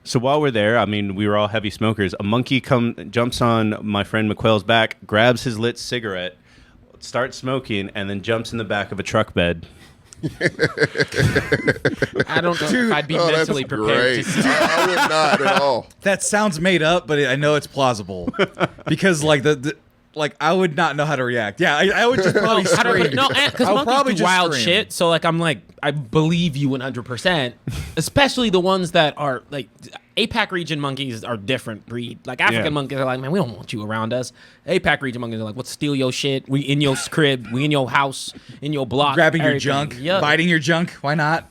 B: So while we're there, I mean, we were all heavy smokers. A monkey jumps on my friend McQuail's back, grabs his lit cigarette, starts smoking, and then jumps in the back of a truck bed.
A: I don't know if I'd be mentally
D: that's
A: prepared
D: great.
A: to see.
D: I would not at all.
C: That sounds made up, but I know it's plausible because like like I would not know how to react. Yeah, I would just probably
A: How do I put
C: scream.
A: it? No, because
C: I would probably
A: monkeys do
C: just
A: wild
C: scream.
A: shit. So like, I'm like, I believe you 100%. Especially the ones that are like APAC region monkeys are different breed. Like African monkeys are like, man, we don't want you around us. APAC region monkeys are like, let's steal your shit. We in your crib. We in your house. In your block.
C: Grabbing your
A: everything.
C: junk,
A: Yup.
C: biting your junk. Why not?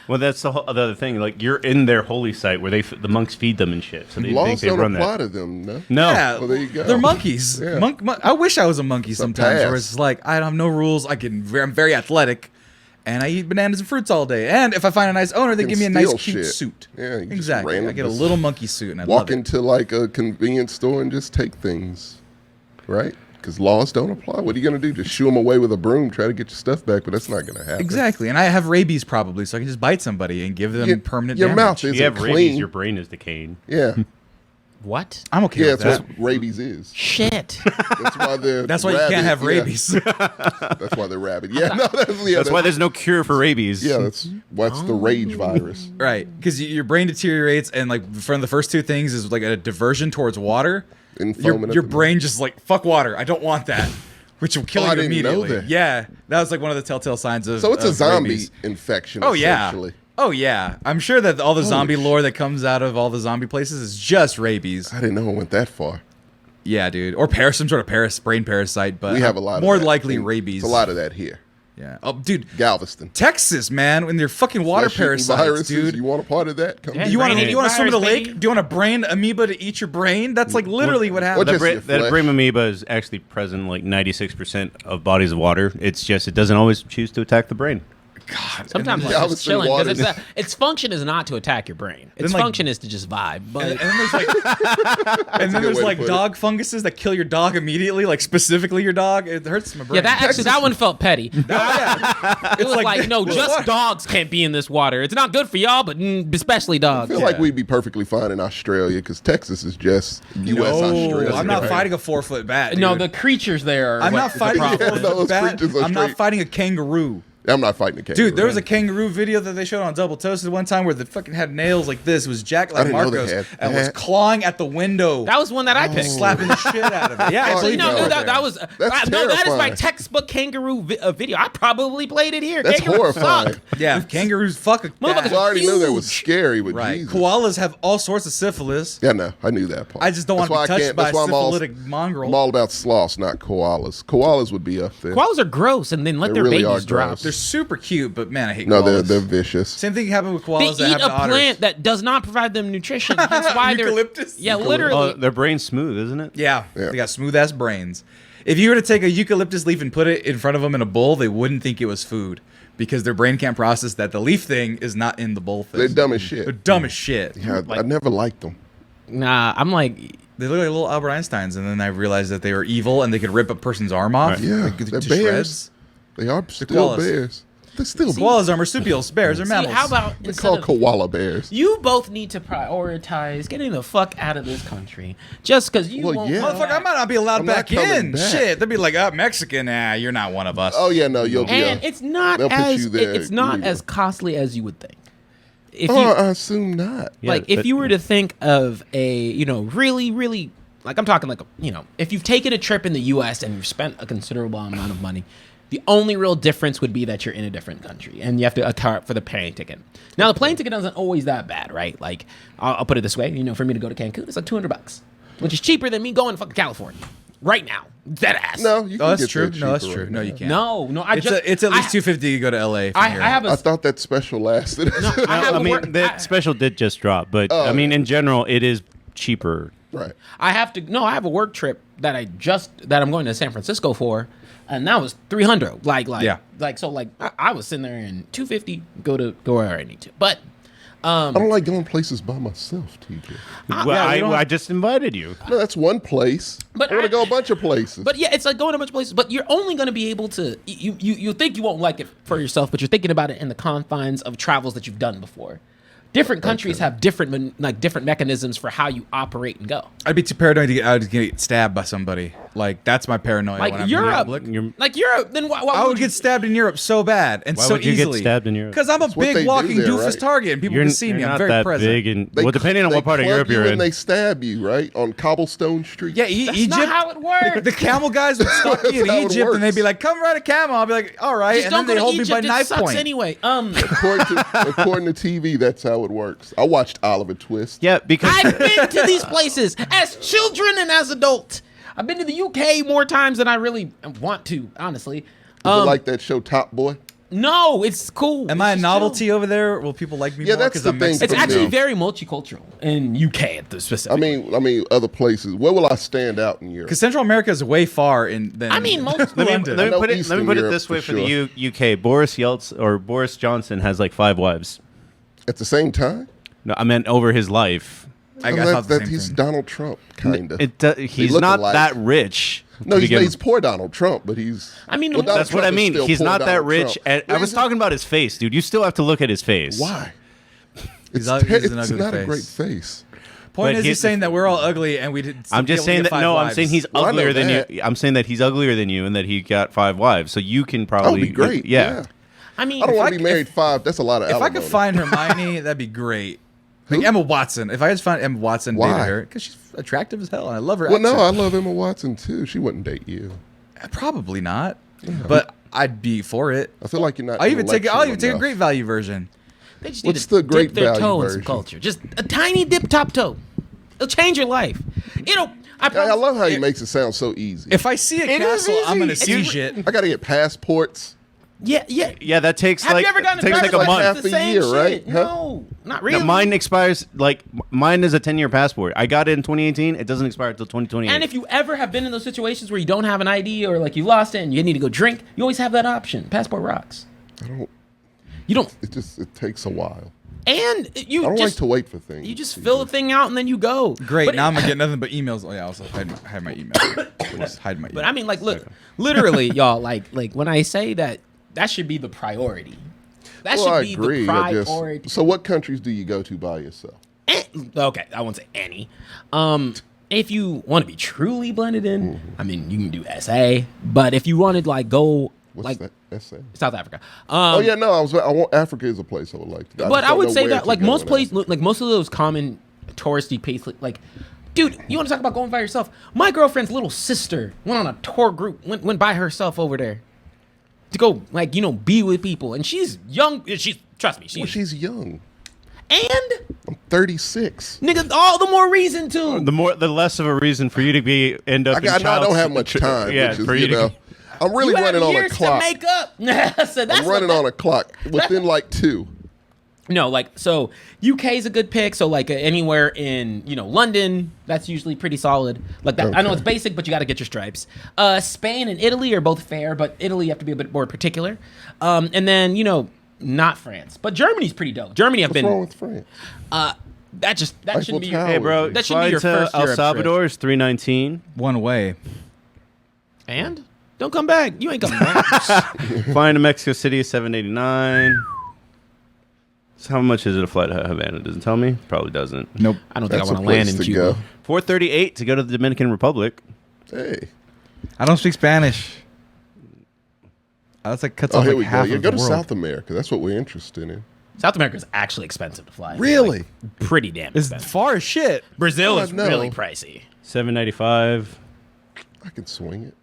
B: Well, that's the other thing. Like you're in their holy site where the monks feed them and shit. So they think
D: Laws
B: they
D: don't
B: run
D: apply
B: that.
D: to them, no?
B: No.
C: Yeah,
D: Well, there you go.
C: They're monkeys.
D: Yeah.
C: I wish I was a monkey sometimes,
D: pass.
C: where it's like I have no rules. I'm very athletic, and I eat bananas and fruits all day. And if I find a nice owner, they
D: Can
C: give me a nice
D: steal
C: cute
D: shit.
C: suit.
D: Yeah, you just
C: exactly. I
D: random
C: get a
D: just
C: little monkey suit, and I
D: Walk
C: love it.
D: into like a convenience store and just take things, right? Because laws don't apply. What are you going to do? Just shoo them away with a broom, try to get your stuff back, but that's not going to happen.
C: Exactly, and I have rabies probably, so I can just bite somebody and give them permanent
D: your
C: damage.
D: mouth
B: If
D: isn't
B: you have
D: clean.
B: rabies, your brain is decaying.
D: Yeah,
A: What?
C: I'm okay
D: yeah,
C: with
D: that's
C: that.
D: what rabies is.
A: Shit.
D: That's why they're.
C: That's why you
D: rabid.
C: can't have
D: Yeah,
C: rabies.
D: that's why they're rabid. Yeah, no,
B: That's why there's no cure for rabies.
D: Yeah, that's what's the rage virus.
C: Right, because your brain deteriorates, and like from the first 2 things is like a diversion towards water.
D: And
C: Your
D: foaming at the
C: brain just like fuck water. I don't want that, which will kill
D: Oh,
C: you
D: I didn't know
C: immediately.
D: that.
C: Yeah, that was like one of the telltale signs of.
D: So it's a
C: of
D: zombie
C: rabies.
D: infection.
C: Oh yeah.
D: essentially.
C: Oh yeah. I'm sure that all the zombie
D: sh-
C: lore that comes out of all the zombie places is just rabies.
D: I didn't know it went that far.
C: Yeah, dude. Or some sort of brain parasite. But
D: We have a lot.
C: more
D: of that.
C: likely
D: And
C: rabies.
D: It's a lot of that here.
C: Yeah. Oh, dude.
D: Galveston.
C: Texas, man, when they're fucking water
D: Flesh-eating
C: parasites,
D: viruses,
C: dude.
D: You want a part of that? Come
A: Yeah,
D: here.
C: You want to
A: Brain-eating
C: swim in the
A: virus,
C: lake?
A: baby.
C: Do you want a brain amoeba to eat your brain? That's like literally what happened.
D: just your
B: That
D: flesh.
B: brain amoeba is actually present in like 96% of bodies of water. It's just it doesn't always choose to attack the brain.
C: God.
A: Sometimes
C: and
A: it's
C: then,
A: just
D: Galveston
A: chilling
D: water.
A: because its function is not to attack your brain. Its
C: like-
A: function is to just vibe. But
C: and then there's like, and then
D: good
C: there's
D: way to
C: like
D: put it.
C: dog funguses that kill your dog immediately, like specifically your dog. It hurts my brain.
A: yeah, that one felt petty. It was
C: like-
A: like, no, just
C: What?
A: dogs can't be in this water. It's not good for y'all, but especially
D: I
A: dogs.
D: feel like we'd be perfectly fine in Australia because Texas is just U.S. Australia.
C: I'm not
D: Right?
C: fighting a 4-foot bat.
A: No,
C: dude.
A: the creatures there. Are
C: I'm
A: what
C: not
A: is the
C: fighting a
A: problem.
C: 4-foot
D: Those
C: bat.
D: creatures are
C: I'm not
D: straight.
C: fighting a kangaroo.
D: I'm not fighting the kangaroo.
C: Dude, there was a kangaroo video that they showed on Double Toasted one time where the fucking had nails like this. It was Jack
D: I didn't know they
C: Marcos
D: had
C: and was
D: that.
C: clawing at the window.
A: That was one that I picked.
C: slapping the shit out of it. Yeah,
D: Oh,
C: actually,
A: You know,
D: no,
A: that was
D: That's
A: no, that is my
D: terrifying.
A: textbook kangaroo video. I probably played it here.
D: That's
A: Kangaroos
D: horrifying.
A: suck.
C: yeah, kangaroos fuck a
A: Motherfuckers
C: cat.
D: Well, I already knew that
A: huge.
D: was scary, but
C: Right.
D: Jesus.
C: Koalas have all sorts of syphilis.
D: Yeah, no, I knew that part.
C: I just don't want to be
D: That's why I
C: touched
D: can't-
C: by a
D: that's why I'm all-
C: syphilitic mongrel.
D: I'm all about sloths, not koalas. Koalas would be up there.
A: Koalas are gross, and then let
D: They
A: their
D: really are
A: babies drop.
D: gross.
C: They're super cute, but man, I hate
D: No,
C: koalas.
D: they're vicious.
C: Same thing happened with
A: They
C: koalas that
A: eat
C: have
A: a
C: to otters.
A: plant that does not provide them nutrition. That's why they're
C: Eucalyptus?
A: Yeah,
D: Eucalyptus.
A: literally.
B: Oh, their brain's smooth, isn't it?
C: Yeah,
D: Yeah.
C: they got smooth ass brains. If you were to take a eucalyptus leaf and put it in front of them in a bowl, they wouldn't think it was food because their brain can't process that the leaf thing is not in the bowl thing.
D: They're dumb as
C: They're
D: shit.
C: dumb as shit.
D: Yeah, I never liked them.
A: Nah, I'm like,
C: They look like little Albert Einsteins, and then I realized that they were evil and they could rip a person's arm off.
D: Yeah,
C: like,
D: they're
C: to
D: bears.
C: shreds.
D: They are still
C: koalas.
D: bears. They're still
C: Koalas are marsupials. Bears are
A: See,
C: mammals.
A: how about
D: They're
A: instead
D: called
A: of,
D: koala bears.
A: you both need to prioritize getting the fuck out of this country just because you
D: Well,
A: won't.
D: yeah.
A: come
C: Motherfucker, I
A: back.
C: might not be allowed
D: I'm not
C: back
D: coming
C: in.
D: back.
C: Shit, they'd be like, Mexican. Nah, you're not one of us.
D: Oh yeah, no, you'll be.
A: And it's not
D: they'll put
A: as
D: you there
A: it's not
D: legally.
A: as costly as you would think. If
D: Oh,
A: you
D: I assume not.
B: Yeah,
A: like, if
B: but-
A: you were to think of a really like, I'm talking like if you've taken a trip in the U.S. and you've spent a considerable amount of money, the only real difference would be that you're in a different country and you have to account for the plane ticket. Now, the plane ticket isn't always that bad, right? Like, I'll put it this way: for me to go to Cancun, it's like $200, which is cheaper than me going to fucking California right now. Dead ass.
D: No, you can
C: Oh, that's
D: get
C: true.
D: there
C: No, that's
D: cheaper
C: true.
D: right
C: No,
D: now.
C: you can't.
A: no.
C: It's at least $250 to go to LA. From
A: I
C: here.
A: have a.
D: I thought that special lasted.
A: I have
B: I
A: a
B: mean,
A: work-
B: that special did just drop, but I mean, in general, it is cheaper.
D: right.
A: I have a work trip that I'm going to San Francisco for, and that was $300.
C: Yeah.
A: I was sitting there in $250 go where I need to. But
D: I don't like going places by myself, TJ.
B: Well,
C: we don't
B: I just invited you.
D: No, that's one place.
A: But
D: I want
A: I-
D: to go a bunch of places.
A: But yeah, it's like going to a bunch of places. But you're only going to be able to. You think you won't like it for yourself, but you're thinking about it in the confines of travels that you've done before. Different countries have different mechanisms for how you operate and go.
C: I'd be too paranoid to get stabbed by somebody. Like, that's my paranoia. when
A: Like
C: I'm
A: Europe,
C: in public.
A: like Europe. Then why
C: I would
A: you-
C: get stabbed in Europe so bad and
B: Why
C: so
B: would you get
C: easily.
B: stabbed in Europe?
C: Because I'm a
D: what they
C: big
D: do
C: walking
D: there,
C: doofus
D: right?
C: target, and people
B: You're,
C: can see
B: you're
C: me. I'm
B: not
C: very
B: that
C: present.
B: big, and
D: They
B: well, depending on
D: they
B: what part of
D: club
B: Europe
D: you
B: you're
D: and
B: in.
D: they stab you, right? On Cobblestone Street.
C: Yeah,
A: That's
C: Egypt.
A: not how it works.
C: The camel guys would stalk me in
D: That's how it
C: Egypt, and they'd be
D: works.
C: like, "Come ride a camel." I'll be like, "All right,"
A: Just
C: and
A: don't
C: then they
A: go
C: hold
A: to
C: me
A: Egypt.
C: by
A: It
C: knife
A: sucks
C: point.
A: anyway.
D: According to TV, that's how it works. I watched Oliver Twist.
B: Yeah, because
A: I've been to these places as children and as adult. I've been to the UK more times than I really want to, honestly.
D: Is it like that show Top Boy?
A: No, it's cool.
C: Am
A: It's
C: I a
A: just
C: novelty
A: chill.
C: over there? Will people like me
D: Yeah,
C: more
D: that's
C: because
D: the
C: I'm
D: thing
C: Mexican?
A: It's
D: for
A: actually
D: me.
A: very multicultural in UK at the specific.
D: I mean, other places. Where will I stand out in Europe?
C: Because Central America is way far than.
A: I mean, most
C: London.
B: let me
D: know
B: put it
D: Eastern
B: this
D: Europe
B: way
D: for
B: for the UK. Boris Johnson has like 5 wives.
D: At the same time?
B: No, I meant over his life.
C: I
D: Well,
C: thought the same
D: he's
C: thing.
D: Donald Trump, kind of.
B: He's
D: look
B: not
D: alike.
B: that rich.
D: No,
B: to
D: he's,
B: begin
D: he's poor Donald Trump, but he's.
A: I mean,
D: Donald
B: That's what
D: Trump
B: I
D: is
B: mean.
D: still
B: He's
D: poor
B: not that
D: Donald
B: rich.
D: Trump.
B: And I
D: Well,
B: was
D: he's
B: talking about his face, dude. You still have to look at his face.
D: Why?
C: He's
D: It's,
C: ugly- he's an
D: it's
C: ugly
D: not a
C: face.
D: great face.
C: Point
B: But
C: is,
B: he-
C: he's saying that we're all ugly, and we did.
B: I'm just saying that. No, I'm saying he's
D: Well, I know
B: uglier than
D: that.
B: you. I'm saying that he's uglier than you, and that he got 5 wives. So you can
D: That would
B: probably.
D: be great.
B: Yeah.
A: I mean,
D: I don't
A: if
D: want
A: I-
D: to be married 5. That's a lot of
C: If I
D: alimony.
C: could find Hermione, that'd be great. Like Emma Watson. If I just find Emma Watson,
D: Why?
C: dated her because she's attractive as hell, and I love her.
D: Well, no, I
C: accent.
D: love Emma Watson too. She wouldn't date you.
C: Probably not, but I'd be for it.
D: I feel like you're not.
C: I'll even take a
D: intellectual
C: great value version.
A: They just
D: What's
A: need to
D: the great
A: dip their
D: value
A: toe in some
D: version?
A: culture. Just a tiny dip top toe. It'll change your life.
D: I love how he makes it sound so easy.
C: If I see a
B: It is
C: castle, I'm
B: easy.
C: gonna see
B: You-
C: shit.
D: I got to get passports.
A: Yeah.
B: Yeah, that takes
A: Have
B: like
A: you ever gotten
B: takes like a
D: driver's
B: month.
D: license?
A: It's the
D: Half a
A: same
D: year,
A: shit.
D: right? Huh?
A: No, not really.
B: No, mine expires mine is a 10-year passport. I got it in 2018. It doesn't expire until 2028.
A: And if you ever have been in those situations where you don't have an ID or like you lost it and you need to go drink, you always have that option. Passport rocks. You don't,
D: It takes a while.
A: and you
D: I don't
A: just
D: like to wait for things.
A: you just fill the thing out and then you go.
C: Great.
A: But
C: Now I'm gonna get nothing but emails. Oh yeah, also hide my email. Just hide my email.
A: But I mean, like, look, literally, y'all, like when I say that, that should be the priority. That
D: Well, I
A: should be
D: agree.
A: the
D: I just,
A: priority.
D: so, what countries do you go to by yourself?
A: Okay, I won't say any. If you want to be truly blended in, I mean, you can do SA. But if you wanted like go
D: What's
A: like
D: that? SA?
A: South Africa,
D: Oh yeah, no. I want Africa is a place I would like to.
A: but
D: just
A: I
D: don't
A: would
D: know
A: say
D: where
A: that
D: to
A: like
D: go
A: most
D: in
A: places,
D: Africa.
A: like most of those common touristy places, like, dude, you want to talk about going by yourself? My girlfriend's little sister went on a tour group, went by herself over there to go like be with people, and she's young. She's trust me,
D: Well, she's young.
A: and
D: I'm 36.
A: nigga, all the more reason to.
B: the less of a reason for you to end up.
D: I don't have much time.
B: Yeah,
D: which is,
B: for you to.
D: I'm really
A: You have
D: running on a
A: years
D: clock.
A: to make up. So that's
D: I'm running on a clock within like 2.
A: No, like, so UK is a good pick. So like anywhere in London, that's usually pretty solid. Like that, I know
D: Okay.
A: it's basic, but you got to get your stripes. Spain and Italy are both fair, but Italy you have to be a bit more particular. And then not France, but Germany's pretty dope. Germany have
D: What's wrong
A: been
D: with France?
A: that shouldn't be
D: Tower.
B: Hey, bro,
A: That should be
B: fly
A: your
B: to
A: first
B: El
A: Europe
B: Salvador is $319.
C: one way.
A: and Don't come back. You ain't coming back.
B: Flying to Mexico City is $789. So how much is it a flight to Havana? Doesn't tell me. Probably doesn't.
C: Nope.
A: I don't think
D: That's
A: I
D: a
A: want to land
D: place
A: in
D: to
A: Cuba.
D: go.
B: $438 to go to the Dominican Republic.
D: Hey.
C: I don't speak Spanish. That's like cuts
D: Oh,
C: off
D: here
C: like
D: we go.
C: half
D: Yeah,
C: of
D: go
C: the
D: to
C: world.
D: South America. That's what we're interested in.
A: South America is actually expensive to fly.
D: Really?
A: Like, pretty damn
C: It's
A: expensive.
C: far as shit.
A: Brazil
D: Oh,
A: is
D: no.
A: really pricey.
B: $795.
D: I can swing it.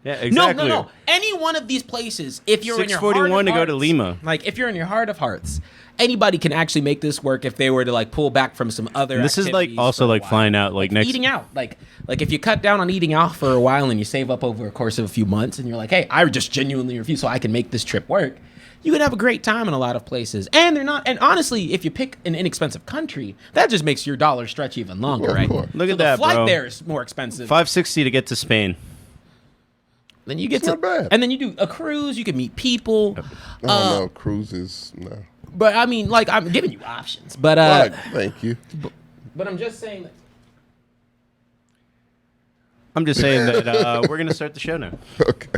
B: Yeah, exactly.
A: No. Any one of these places, if you're in your heart of
B: $641 to go to
A: hearts,
B: Lima.
A: Like, if you're in your heart of hearts, anybody can actually make this work if they were to like pull back from some other.
B: And this is like
A: activities
B: also
A: for a
B: like
A: while.
B: flying out like next.
A: Eating out, like if you cut down on eating out for a while and you save up over a course of a few months, and you're like, hey, I just genuinely refuse, so I can make this trip work. You can have a great time in a lot of places, and they're not. And honestly, if you pick an inexpensive country, that just makes your dollar stretch even longer,
D: Well, of
A: right?
D: course.
B: Look
A: So
B: at
A: the
B: that,
A: flight
B: bro.
A: there is more expensive.
B: $560 to get to Spain.
A: Then you get
D: It's
A: to,
D: not bad.
A: and then you do a cruise. You can meet people.
D: I don't know. Cruises, no.
A: But I mean, like, I'm giving you options. But
D: Right, thank you.
A: but I'm just saying that.
B: I'm just saying that we're gonna start the show now.
D: Okay.